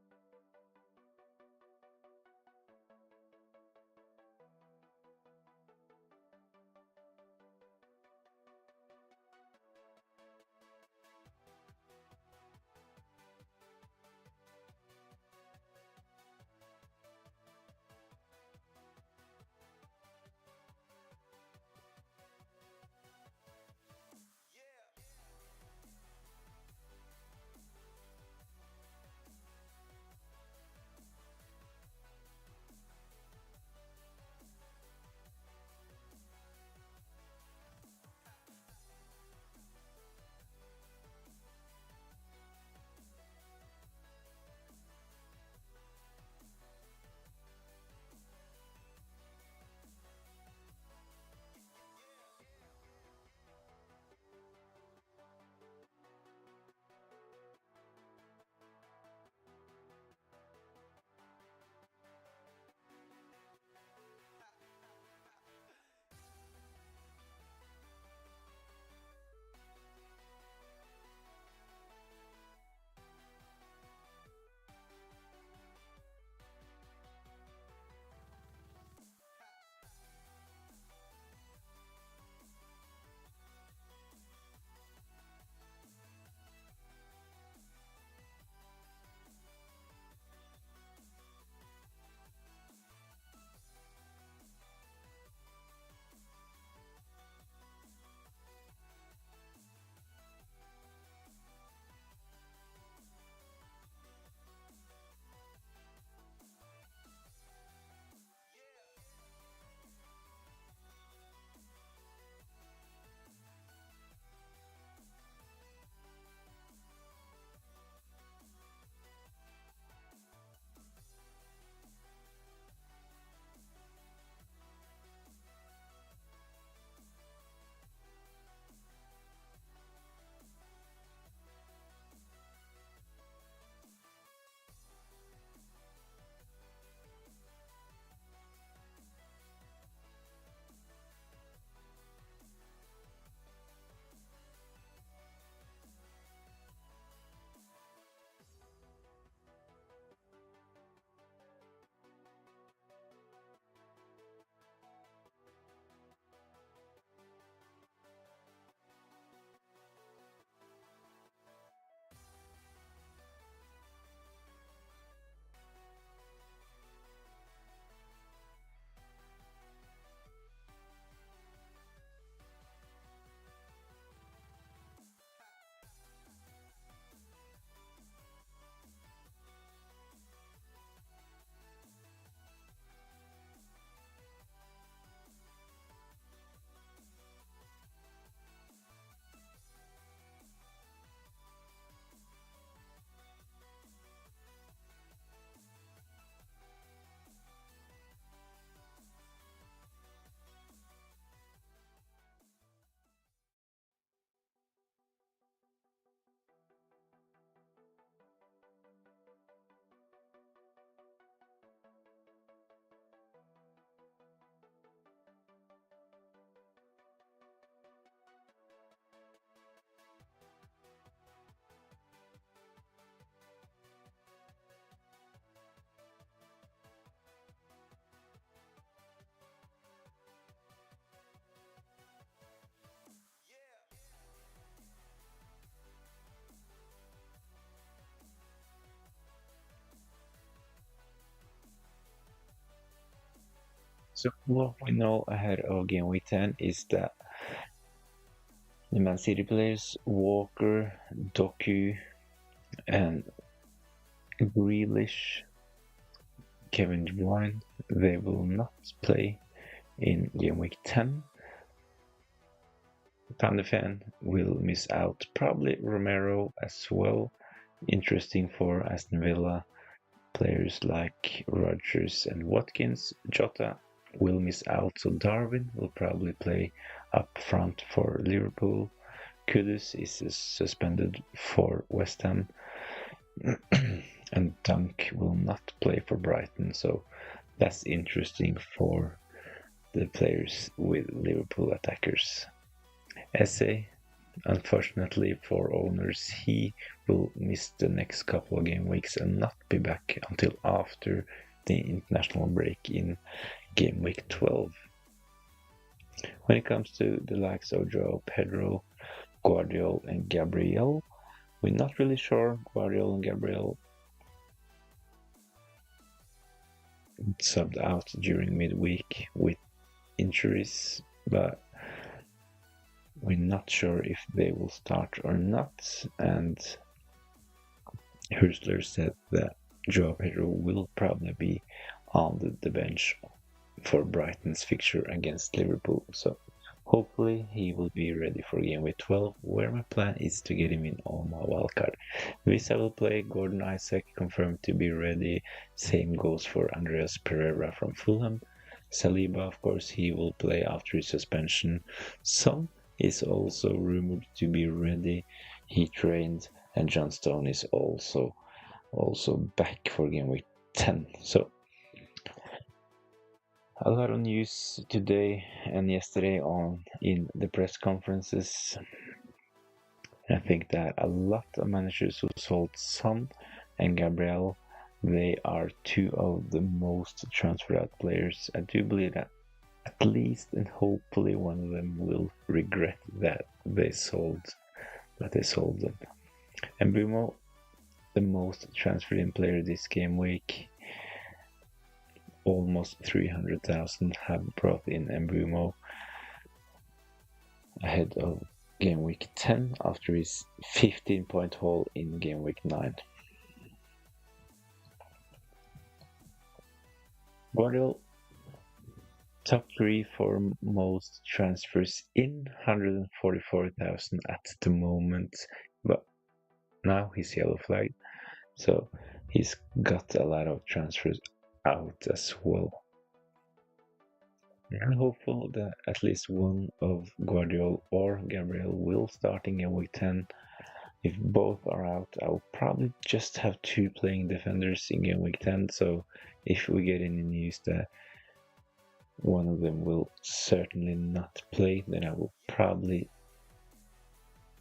So what we know ahead of game week 10 is that the Man City players Walker, Doku, and Grealish, Kevin De Bruyne, they will not play in game week 10. Van de Ven will miss out, probably Romero as well. Interesting for Aston Villa. Players like Rodgers and Watkins. Jota will miss out, so Darwin will probably play up front for Liverpool. Kudus is suspended for West Ham. And Dunk will not play for Brighton, so that's interesting for the players with Liverpool attackers. Eze, unfortunately for owners, he will miss the next couple of game weeks and not be back until after the international break in game week 12. When it comes to the likes of Joao Pedro, Guardiola and Gabriel, we're not really sure. Guardiola and Gabriel subbed out during midweek with injuries, but we're not sure if they will start or not. And Hurstler said that Joao Pedro will probably be on the bench for Brighton's fixture against Liverpool. So hopefully he will be ready for game week 12, where my plan is to get him in on my wildcard. Visa will play, Gordon Isaac confirmed to be ready. Same goes for Andreas Pereira from Fulham. Saliba, of course, he will play after his suspension. Son is also rumored to be ready. He trained, and John Stone is also back for game week 10. So a lot of news today and yesterday in the press conferences. I think that a lot of managers who sold Son and Gabriel, they are two of the most transferred out players. I do believe that at least and hopefully one of them will regret that they sold them. And Brumo, the most transferred in player this game week. Almost 300,000 have brought in Mbeumo ahead of game week 10 after his 15-point haul in game week 9. Guardiola, top 3 for most transfers in, 144,000 at the moment, but now he's yellow flagged, so he's got a lot of transfers out as well. I'm hopeful that at least one of Guardiola or Gabriel will start in game week 10. If both are out, I'll probably just have 2 playing defenders in game week 10, so if we get any news that one of them will certainly not play, then I will probably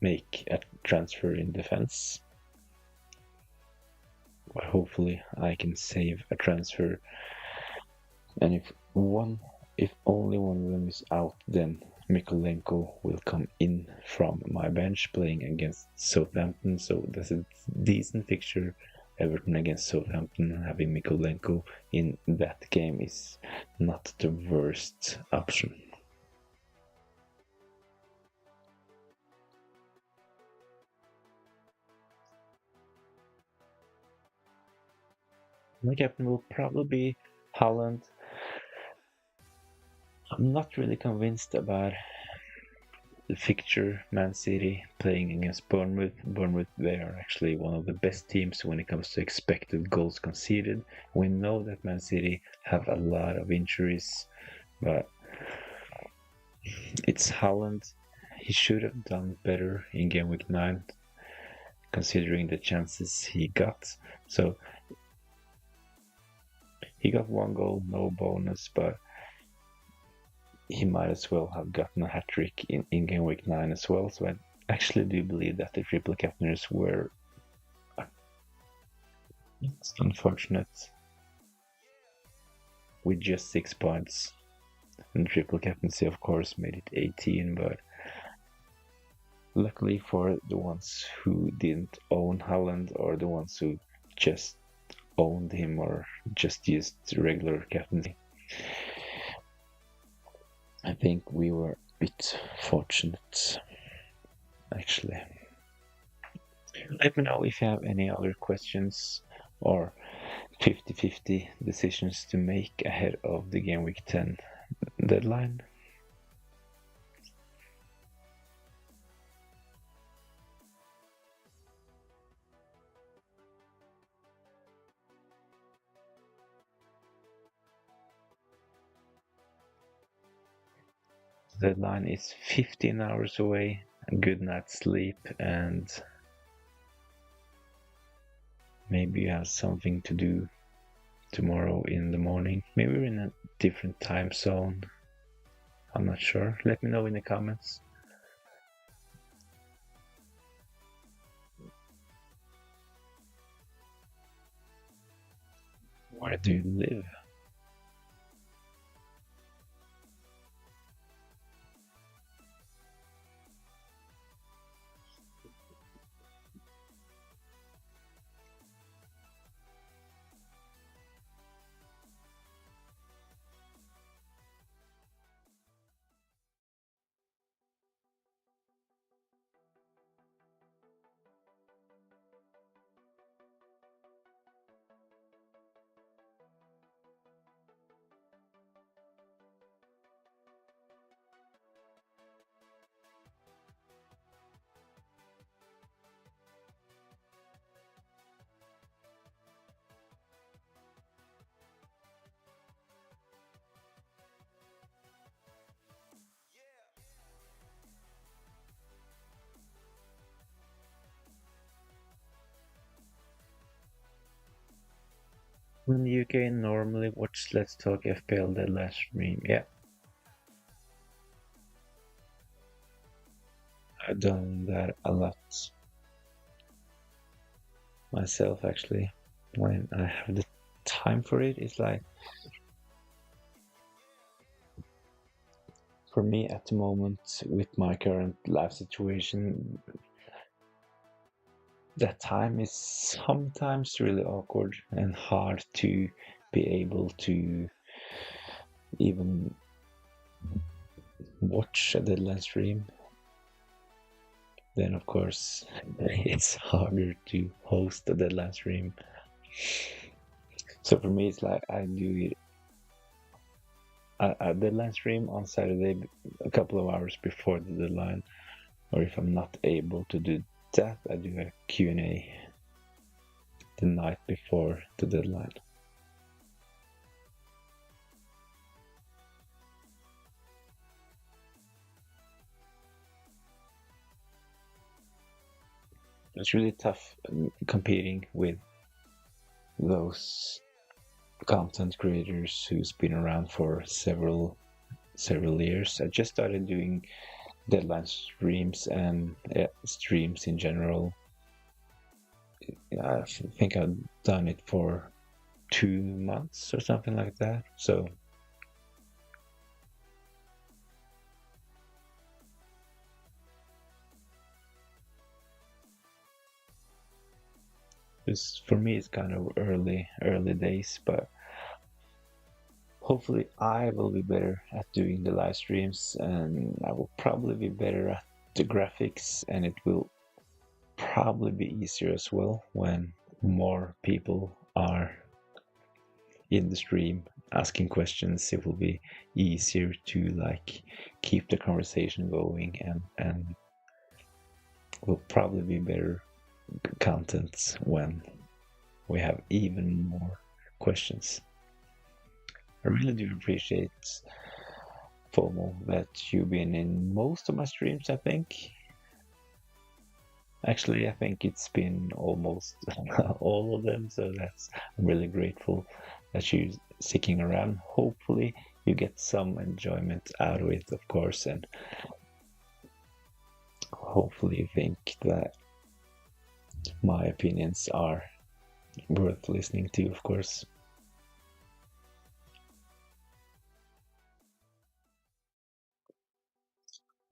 make a transfer in defense. But hopefully I can save a transfer, and if only one of them is out, then Mykolenko will come in from my bench playing against Southampton, so that's a decent fixture. Everton against Southampton, having Mykolenko in that game is not the worst option. My captain will probably be Haaland. I'm not really convinced about the fixture. Man City playing against Bournemouth. Bournemouth, they are actually one of the best teams when it comes to expected goals conceded. We know that Man City have a lot of injuries, but it's Haaland. He should have done better in game week 9, considering the chances he got. So he got 1 goal, no bonus, but he might as well have gotten a hat-trick in game week 9 as well. So I actually do believe that the triple captainers were it's unfortunate with just 6 points. And triple captaincy, of course, made it 18, but luckily for the ones who didn't own Haaland or the ones who just owned him or just used regular captaincy, I think we were a bit fortunate, actually. Let me know if you have any other questions or 50-50 decisions to make ahead of the Game Week 10 deadline. The deadline is 15 hours away. A good night's sleep, and maybe you have something to do tomorrow in the morning. Maybe we're in a different time zone. I'm not sure. Let me know in the comments. Where do you live? In the UK, normally watch Let's Talk FPL the last stream. Yeah, I've done that a lot myself, actually. When I have the time for it, it's like, for me at the moment, with my current life situation, that time is sometimes really awkward and hard to be able to even watch a deadline stream. Then of course it's harder to host a deadline stream. So for me, it's like I do it a deadline stream on Saturday a couple of hours before the deadline, or if I'm not able to do that, I do a Q&A the night before the deadline. It's really tough competing with those content creators who's been around for several years. I just started doing deadline streams and streams in general. I think I've done it for 2 months or something like that. So for me, it's kind of early days, but hopefully I will be better at doing the live streams, and I will probably be better at the graphics, and it will probably be easier as well when more people are in the stream asking questions. It will be easier to like keep the conversation going, and will probably be better content when we have even more questions. I really do appreciate, FOMO, that you've been in most of my streams, I think. Actually, I think it's been almost all of them, so I'm really grateful that you're sticking around. Hopefully you get some enjoyment out of it, of course, and hopefully you think that my opinions are worth listening to, of course.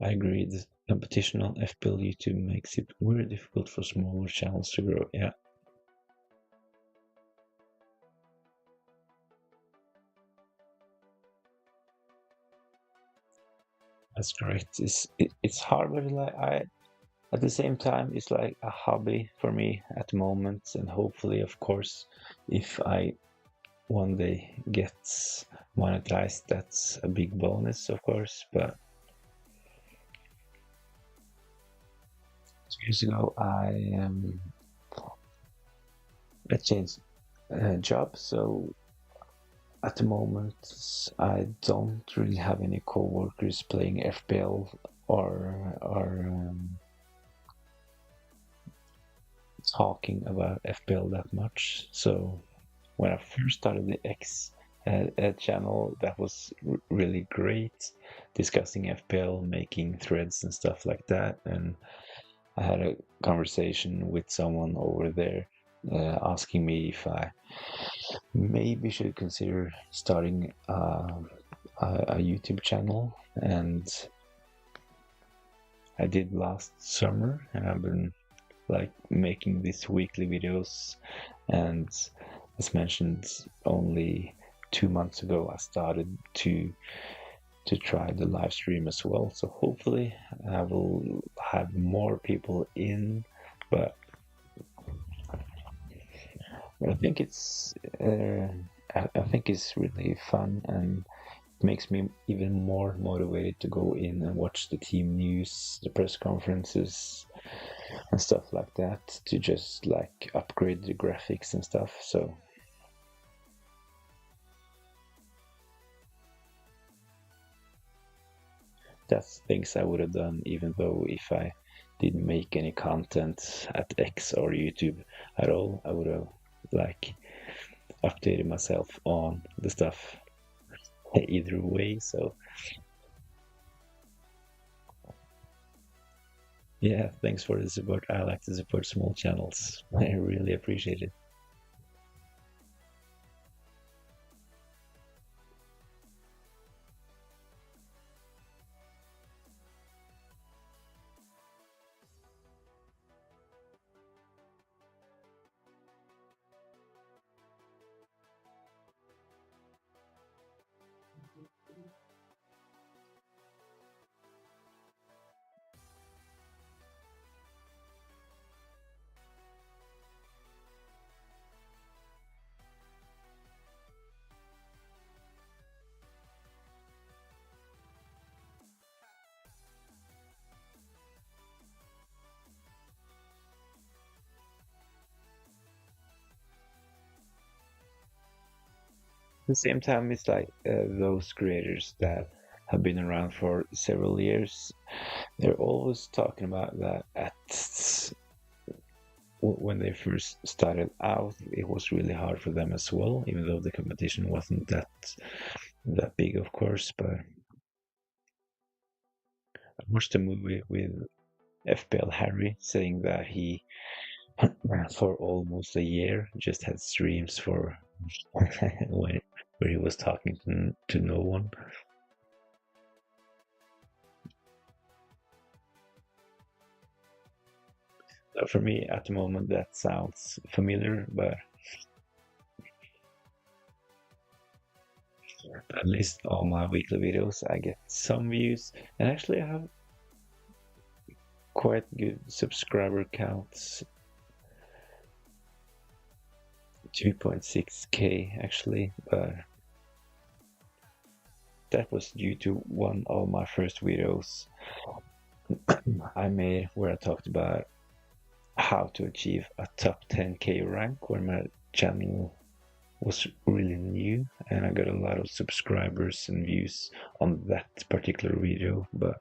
I agree, the competition on FPL YouTube makes it very difficult for smaller channels to grow. Yeah. That's correct. It's hard, but like I at the same time, it's like a hobby for me at the moment, and hopefully, of course, if I one day get monetized, that's a big bonus, of course. But 2 years ago, I changed job, so at the moment, I don't really have any coworkers playing FPL or talking about FPL that much. So when I first started the X channel, that was really great, discussing FPL, making threads and stuff like that. And I had a conversation with someone over there asking me if I maybe should consider starting a YouTube channel. And I did last summer, and I've been like making these weekly videos. And as mentioned, only 2 months ago I started to try the live stream as well. So hopefully I will have more people in, but I think I think it's really fun, and it makes me even more motivated to go in and watch the team news, the press conferences, and stuff like that, to just like upgrade the graphics and stuff. So that's things I would have done even though if I didn't make any content at X or YouTube at all. I would have like updated myself on the stuff either way. So yeah, thanks for the support. I like to support small channels. I really appreciate it. At the same time, it's like those creators that have been around for several years, they're always talking about that when they first started out, it was really hard for them as well, even though the competition wasn't that big, of course. But I watched a movie with FPL Harry saying that he, for almost a year, just had streams for where he was talking to no one. For me, at the moment, that sounds familiar, but at least all my weekly videos, I get some views, and actually, I have quite good subscriber counts. 2.6k actually, but that was due to one of my first videos I made where I talked about how to achieve a top 10k rank when my channel was really new, and I got a lot of subscribers and views on that particular video. But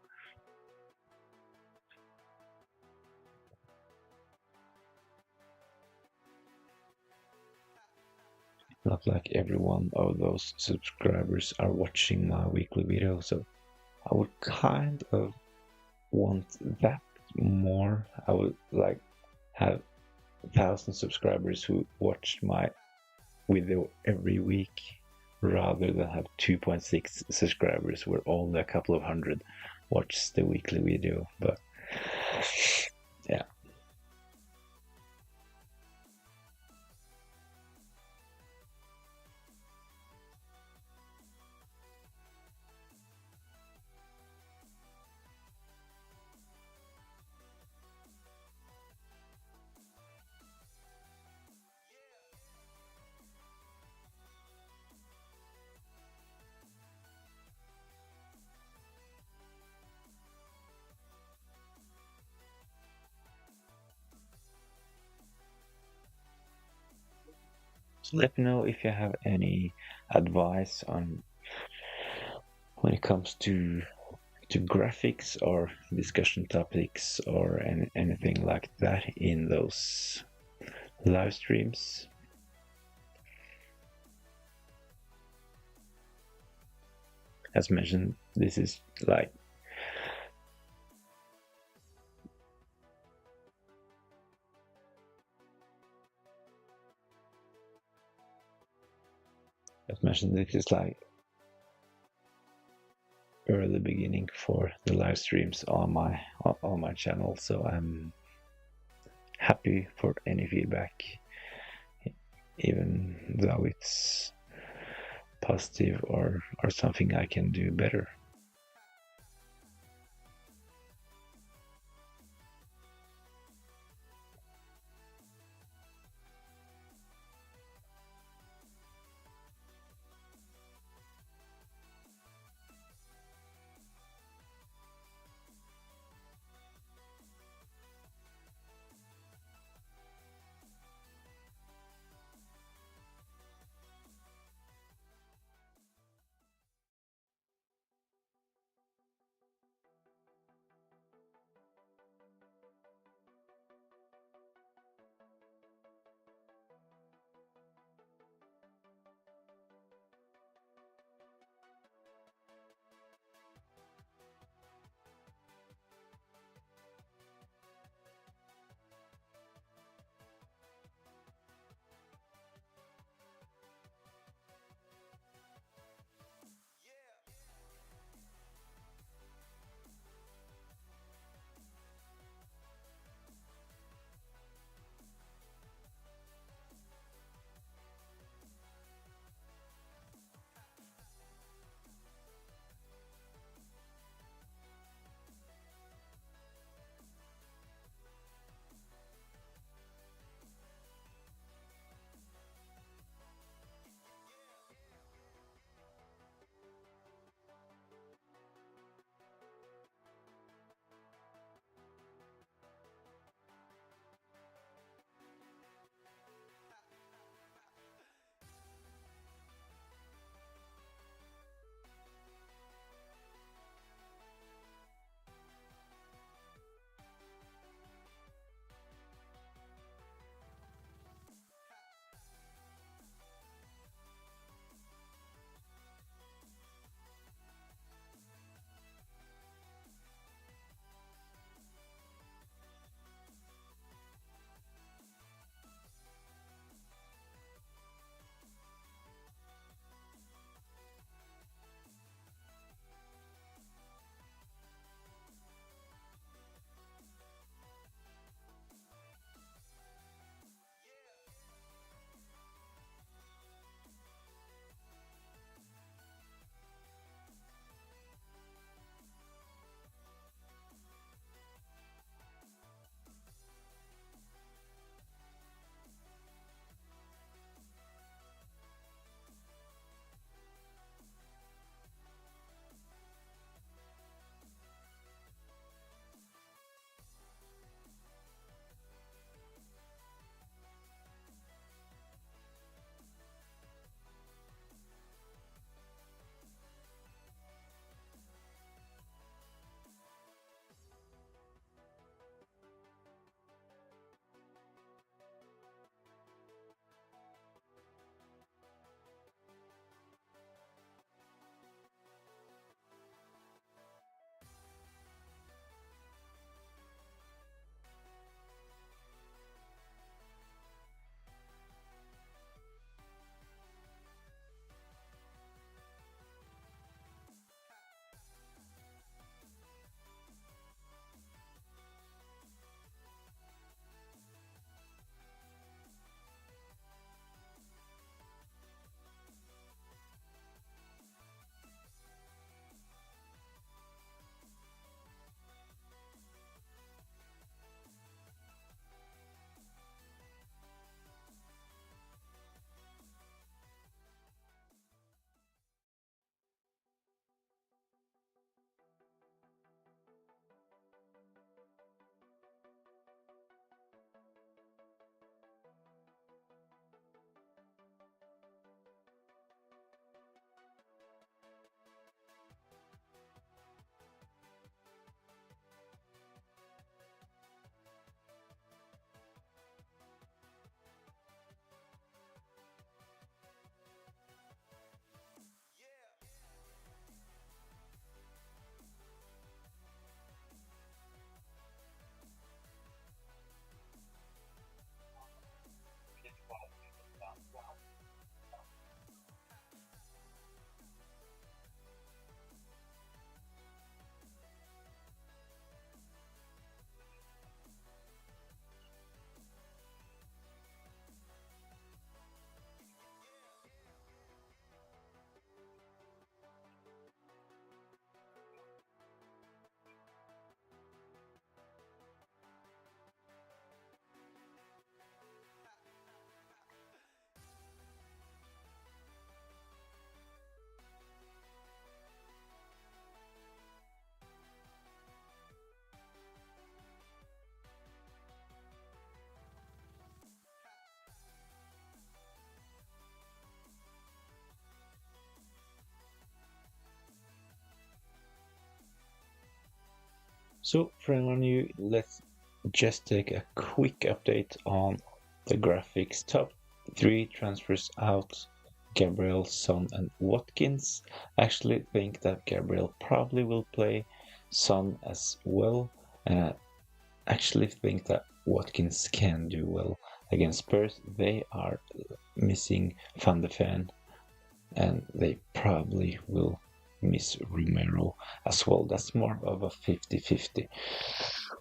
not like every one of those subscribers are watching my weekly video, so I would kind of want that more. I would like have 1,000 subscribers who watch my video every week, rather than have 2.6 subscribers where only a couple of hundred watch the weekly video. But yeah, So let me know if you have any advice on when it comes to graphics or discussion topics or anything like that in those live streams. As mentioned, this is like early beginning for the live streams on my channel, so I'm happy for any feedback, even though it's positive or something I can do better. So for anyone new, let's just take a quick update on the graphics. Top 3 transfers out: Gabriel, Son and Watkins. I actually think that Gabriel probably will play Son as well, and I actually think that Watkins can do well against Spurs. They are missing Van de Ven, and they probably will miss Romero as well. That's more of a 50-50.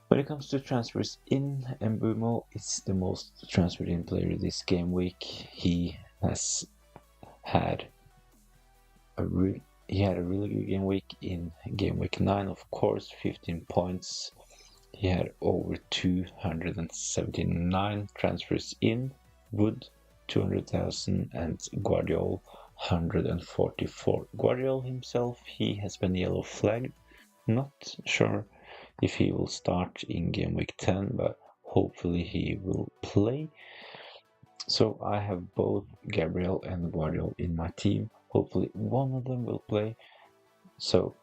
When it comes to transfers in, Mbumo is the most transferred in player this game week. He has had a really good game week in game week 9, of course, 15 points. He had over 279 transfers in. Wood 200,000 and Guardiola 144. Guardiola himself, he has been yellow flagged. Not sure if he will start in game week 10, but hopefully he will play. So I have both Gabriel and Guardiola in my team. Hopefully one of them will play. So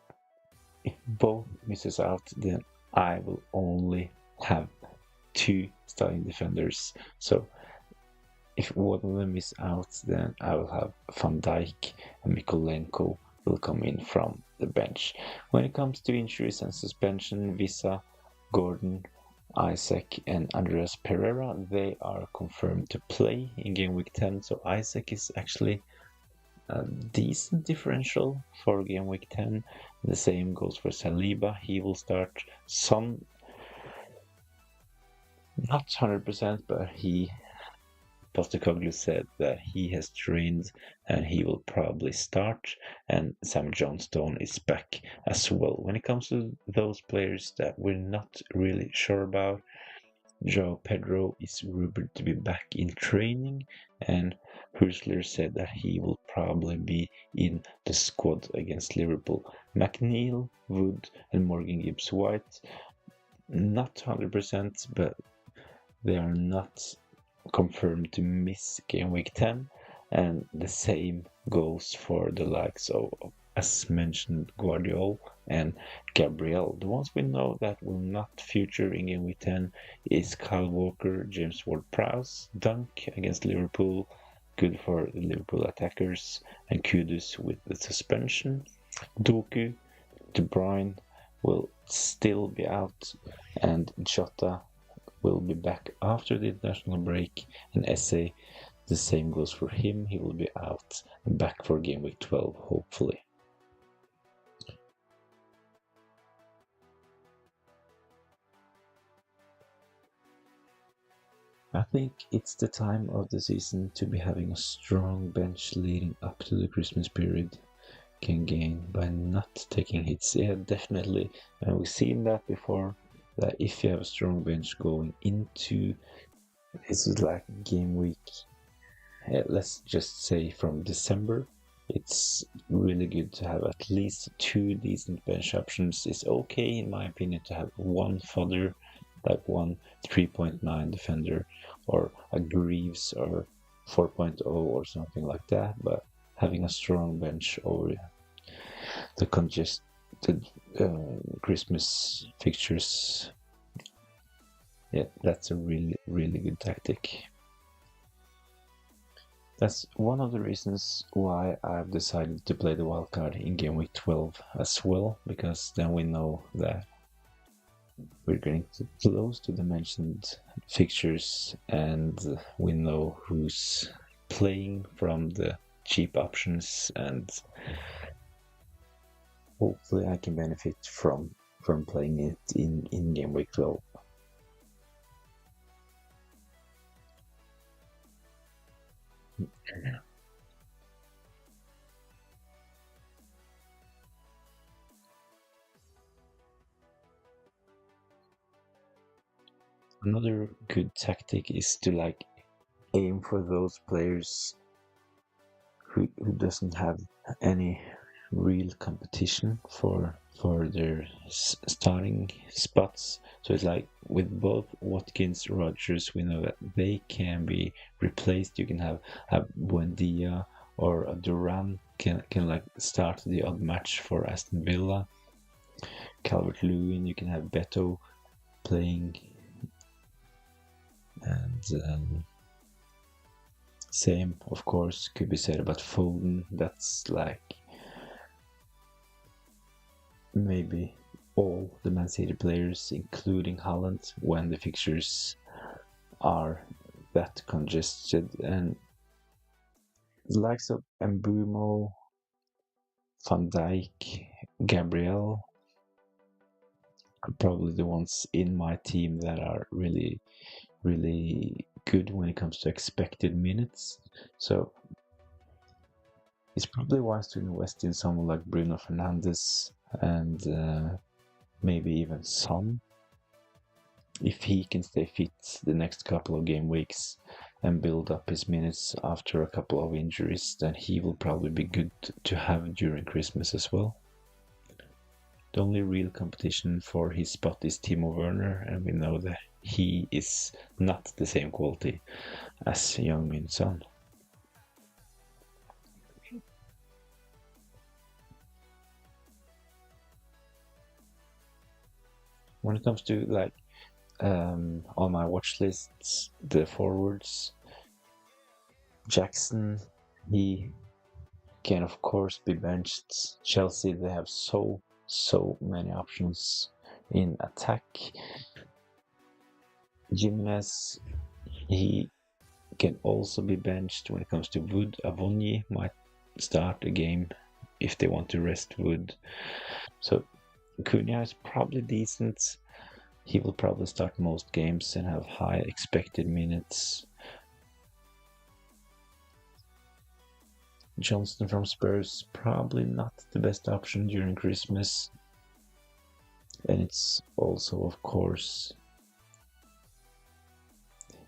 if both misses out, then I will only have 2 starting defenders. So if one of them is out, then I will have Van Dijk and Mikolenko will come in from the bench. When it comes to injuries and suspension, Visa, Gordon, Isaac and Andreas Pereira, they are confirmed to play in game week 10. So Isaac is actually a decent differential for game week 10. The same goes for Saliba. He will start. Son, not 100%, but Postecoglou said that he has trained and he will probably start, and Sam Johnstone is back as well. When it comes to those players that we're not really sure about, Joao Pedro is rumored to be back in training, and Hursler said that he will probably be in the squad against Liverpool. McNeil, Wood and Morgan Gibbs-White, not 100%, but they are not confirmed to miss game week 10, and the same goes for the likes of, as mentioned, Guardiola and Gabriel. The ones we know that will not feature in game week 10 is Kyle Walker, James Ward-Prowse, Dunk against Liverpool, good for the Liverpool attackers, and Kudus with the suspension. Doku, De Bruyne will still be out, and Jota will be back after the international break, and Esse, the same goes for him. He will be out and back for game week 12, hopefully. I think it's the time of the season to be having a strong bench leading up to the Christmas period. Can gain by not taking hits. Yeah, definitely. And we've seen that before, that if you have a strong bench going into, this is like game week, let's just say from December, it's really good to have at least 2 decent bench options. It's okay, in my opinion, to have one fodder, like one 3.9 defender, or a Greaves or 4.0 or something like that, but having a strong bench over the congested Christmas fixtures, yeah, that's a really good tactic. That's one of the reasons why I've decided to play the wildcard in game week 12 as well, because then we know that we're getting close to the mentioned fixtures and we know who's playing from the cheap options, and hopefully I can benefit from playing it in game week 12. Another good tactic is to like aim for those players who doesn't have any real competition for their starting spots. So it's like with both Watkins, Rogers, we know that they can be replaced. You can have Buendia or a Duran can like start the odd match for Aston Villa. Calvert-Lewin, you can have Beto playing, and same, of course, could be said about Foden. That's like maybe all the Man City players, including Haaland, when the fixtures are that congested. And the likes of Mbumo, Van Dijk, Gabriel are probably the ones in my team that are really, really good when it comes to expected minutes. So it's probably wise to invest in someone like Bruno Fernandes and maybe even Son, if he can stay fit the next couple of game weeks and build up his minutes after a couple of injuries, then he will probably be good to have during Christmas as well. The only real competition for his spot is Timo Werner, and we know that he is not the same quality as Young-min Son. When it comes to like on my watch lists, the forwards, Jackson, he can of course be benched. Chelsea, they have so many options in attack. Jimenez, he can also be benched when it comes to Wood. Avonyi might start a game if they want to rest Wood. So Cunha is probably decent. He will probably start most games and have high expected minutes. Johnston from Spurs, probably not the best option during Christmas. And it's also, of course,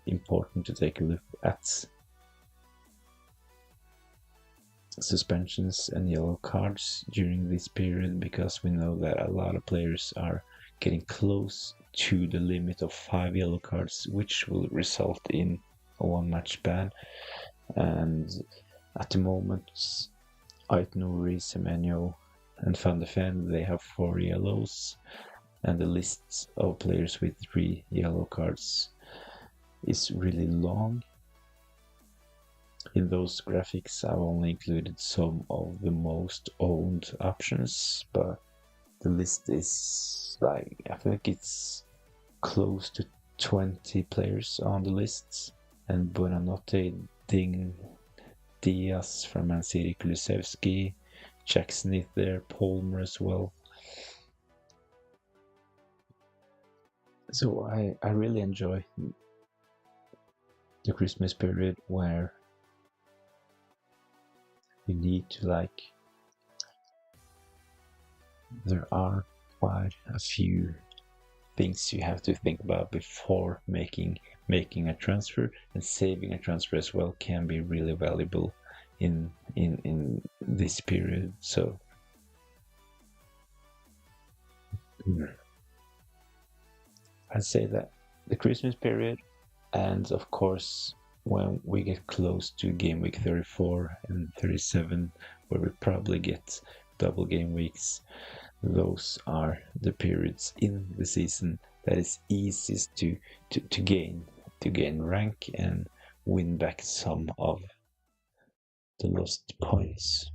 important to take a look at suspensions and yellow cards during this period, because we know that a lot of players are getting close to the limit of 5 yellow cards, which will result in a one-match ban. And at the moment, Ait Nouri, Semenyo, and Van de Ven, they have 4 yellows, and the list of players with 3 yellow cards is really long. In those graphics, I've only included some of the most owned options, but the list is like, I think it's close to 20 players on the list, and Buonanotte, Ding, Diaz from Man City, Kulusevski, Jackson is there, Palmer as well. So I really enjoy the Christmas period, where you need to there are quite a few things you have to think about before making a transfer, and saving a transfer as well can be really valuable in this period. So I'd say that the Christmas period, and of course when we get close to game week 34 and 37, where we probably get double game weeks, those are the periods in the season that is easiest to gain rank and win back some of the lost points.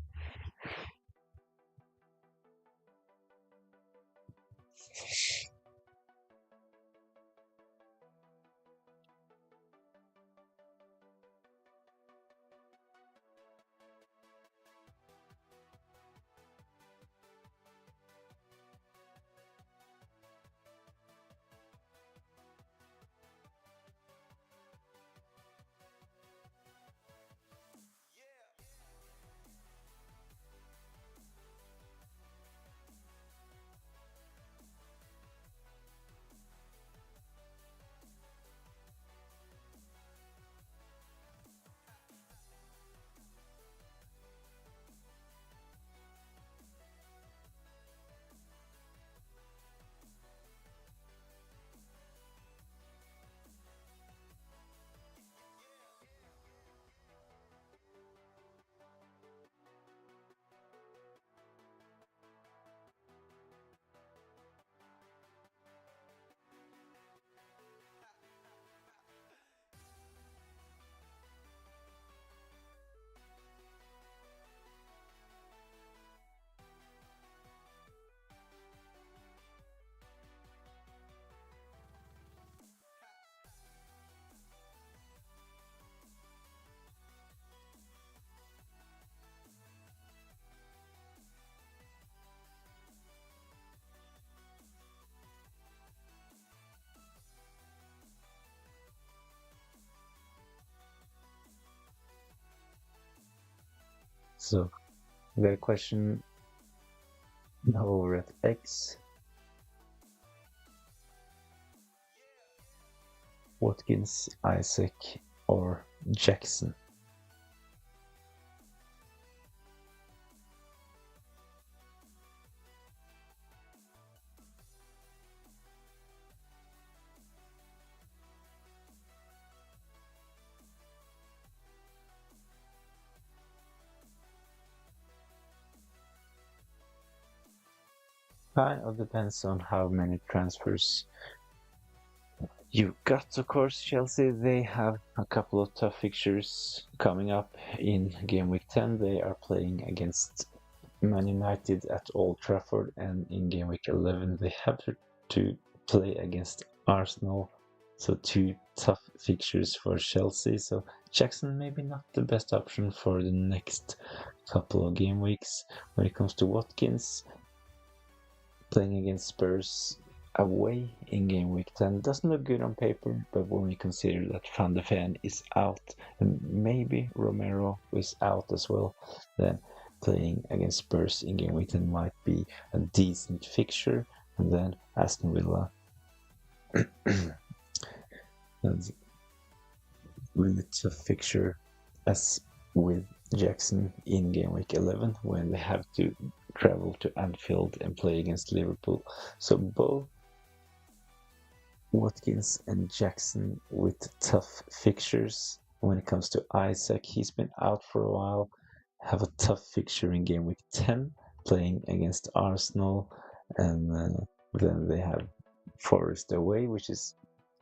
So the question now over at X. Watkins, Isaac, or Jackson? Kind of depends on how many transfers you got. Of course, Chelsea, they have a couple of tough fixtures coming up in game week 10. They are playing against Man United at Old Trafford, and in game week 11 they have to play against Arsenal. So two tough fixtures for Chelsea. So Jackson maybe not the best option for the next couple of game weeks. When it comes to Watkins, playing against Spurs away in game week 10 doesn't look good on paper, but when we consider that Van de Ven is out and maybe Romero is out as well, then playing against Spurs in game week 10 might be a decent fixture. And then Aston Villa, that's really tough fixture as with Jackson in game week 11 when they have to travel to Anfield and play against Liverpool. So both Watkins and Jackson with tough fixtures. When it comes to Isaac, he's been out for a while, have a tough fixture in game week 10, playing against Arsenal, and then they have Forest away, which is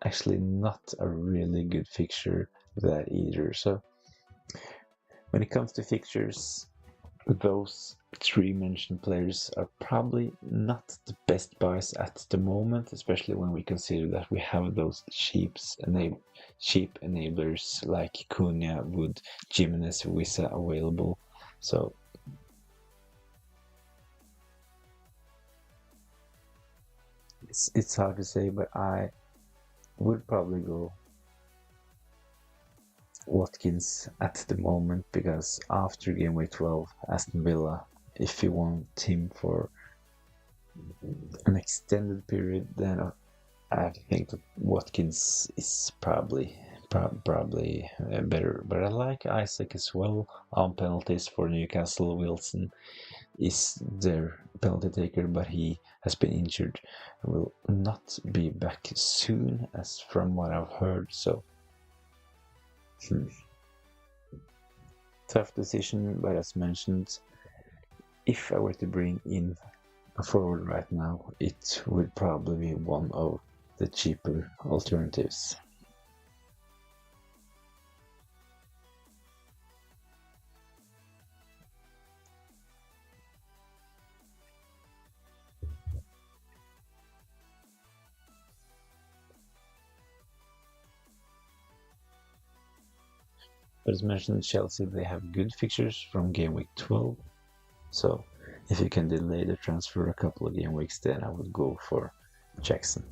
actually not a really good fixture that either. So when it comes to fixtures, those three mentioned players are probably not the best buys at the moment, especially when we consider that we have those cheap enablers like Cunha, Wood, Jimenez, Wissa available. So it's hard to say, but I would probably go Watkins at the moment, because after game week 12, Aston Villa, if you want him for an extended period, then I think that Watkins is probably better. But I like Isaac as well on penalties for Newcastle. Wilson is their penalty taker, but he has been injured and will not be back soon, as from what I've heard. So tough decision, but as mentioned, if I were to bring in a forward right now, it would probably be one of the cheaper alternatives. But as mentioned, Chelsea, they have good fixtures from game week 12. So if you can delay the transfer a couple of game weeks, then I would go for Jackson.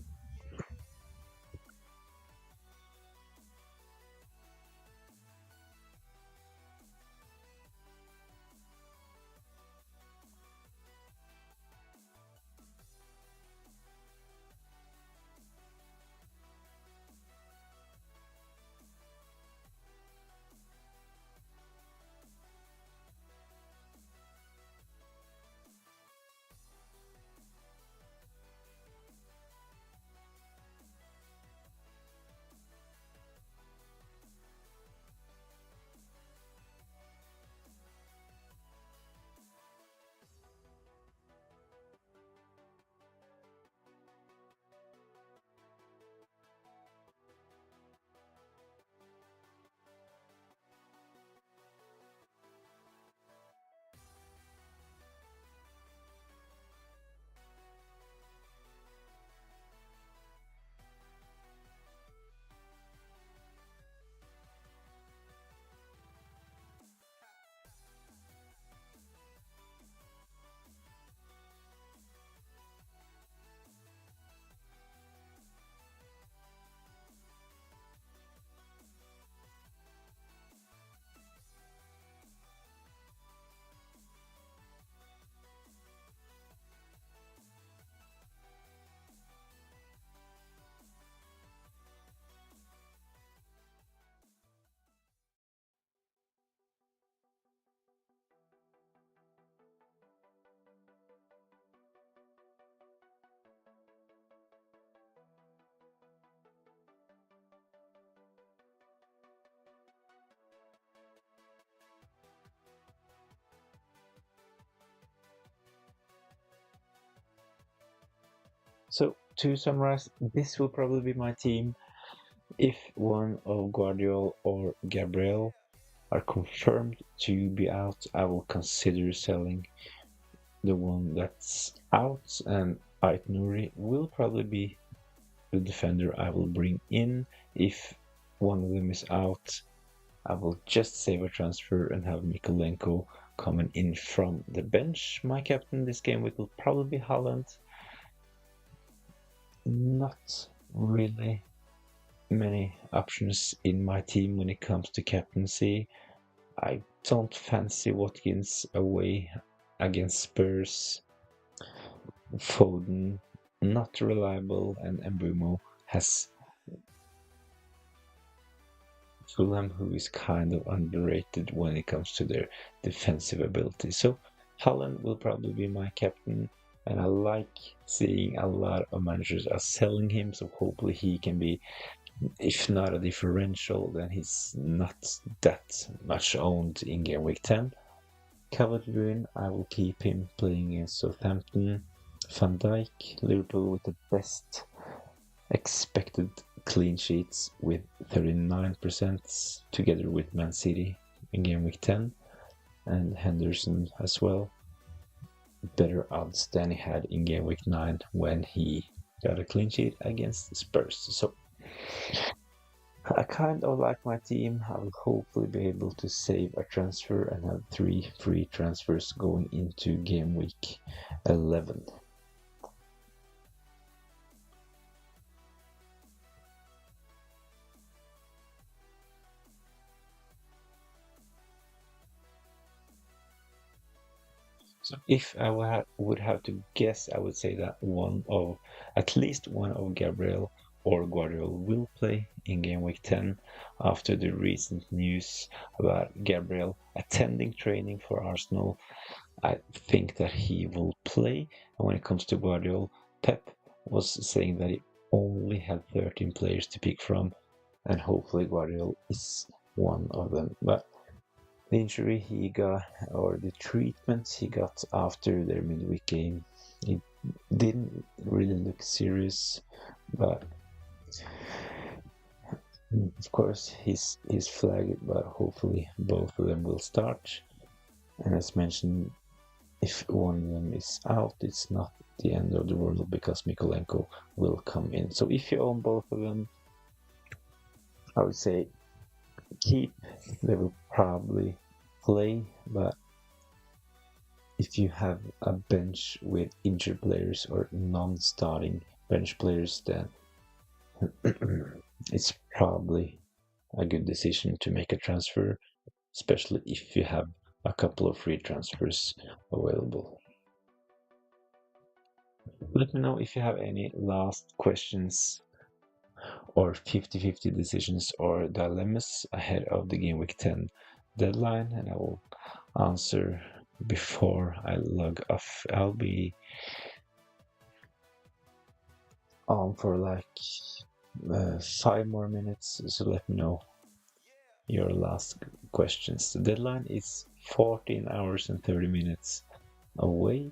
to summarize, this will probably be my team. If one of Guardiola or Gabriel are confirmed to be out, I will consider selling the one that's out, and Ait Nouri will probably be the defender I will bring in. If one of them is out, I will just save a transfer and have Mikolenko coming in from the bench. My captain this game week will probably be Haaland. Not really many options in my team when it comes to captaincy. I don't fancy Watkins away against Spurs. Foden, not reliable, and Mbumo has Fulham, who is kind of underrated when it comes to their defensive ability. So Haaland will probably be my captain, and I like seeing a lot of managers are selling him, so hopefully he can be, if not a differential, then he's not that much owned in game week 10. Calvert-Lewin, I will keep him playing against Southampton. Van Dijk, Liverpool with the best expected clean sheets with 39%, together with Man City in game week 10, and Henderson as well. Better odds than he had in game week 9 when he got a clean sheet against Spurs. So I kind of like my team. I will hopefully be able to save a transfer and have 3 free transfers going into game week 11. So if I would have to guess, I would say that at least one of Gabriel or Guardiola will play in game week 10 after the recent news about Gabriel attending training for Arsenal. I think that he will play. And when it comes to Guardiola, Pep was saying that he only had 13 players to pick from, and hopefully Guardiola is one of them. But the injury he got, or the treatment he got after their midweek game, it didn't really look serious, but of course he's flagged, but hopefully both of them will start. And as mentioned, if one of them is out, it's not the end of the world because Mikolenko will come in. So if you own both of them, I would say keep. They will probably play, but if you have a bench with injured players or non-starting bench players, then it's probably a good decision to make a transfer, especially if you have a couple of free transfers available. Let me know if you have any last questions or 50-50 decisions or dilemmas ahead of the game week 10 deadline, and I will answer before I log off. I'll be on for like 5 more minutes, so let me know your last questions. The deadline is 14 hours and 30 minutes away.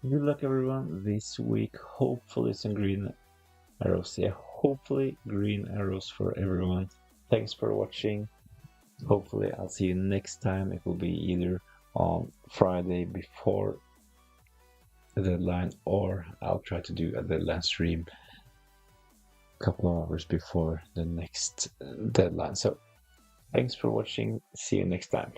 Good luck everyone this week. Hopefully some green arrows. Yeah, hopefully green arrows for everyone. Thanks for watching. Hopefully I'll see you next time. It will be either on Friday before the deadline, or I'll try to do a deadline stream a couple of hours before the next deadline. So thanks for watching. See you next time.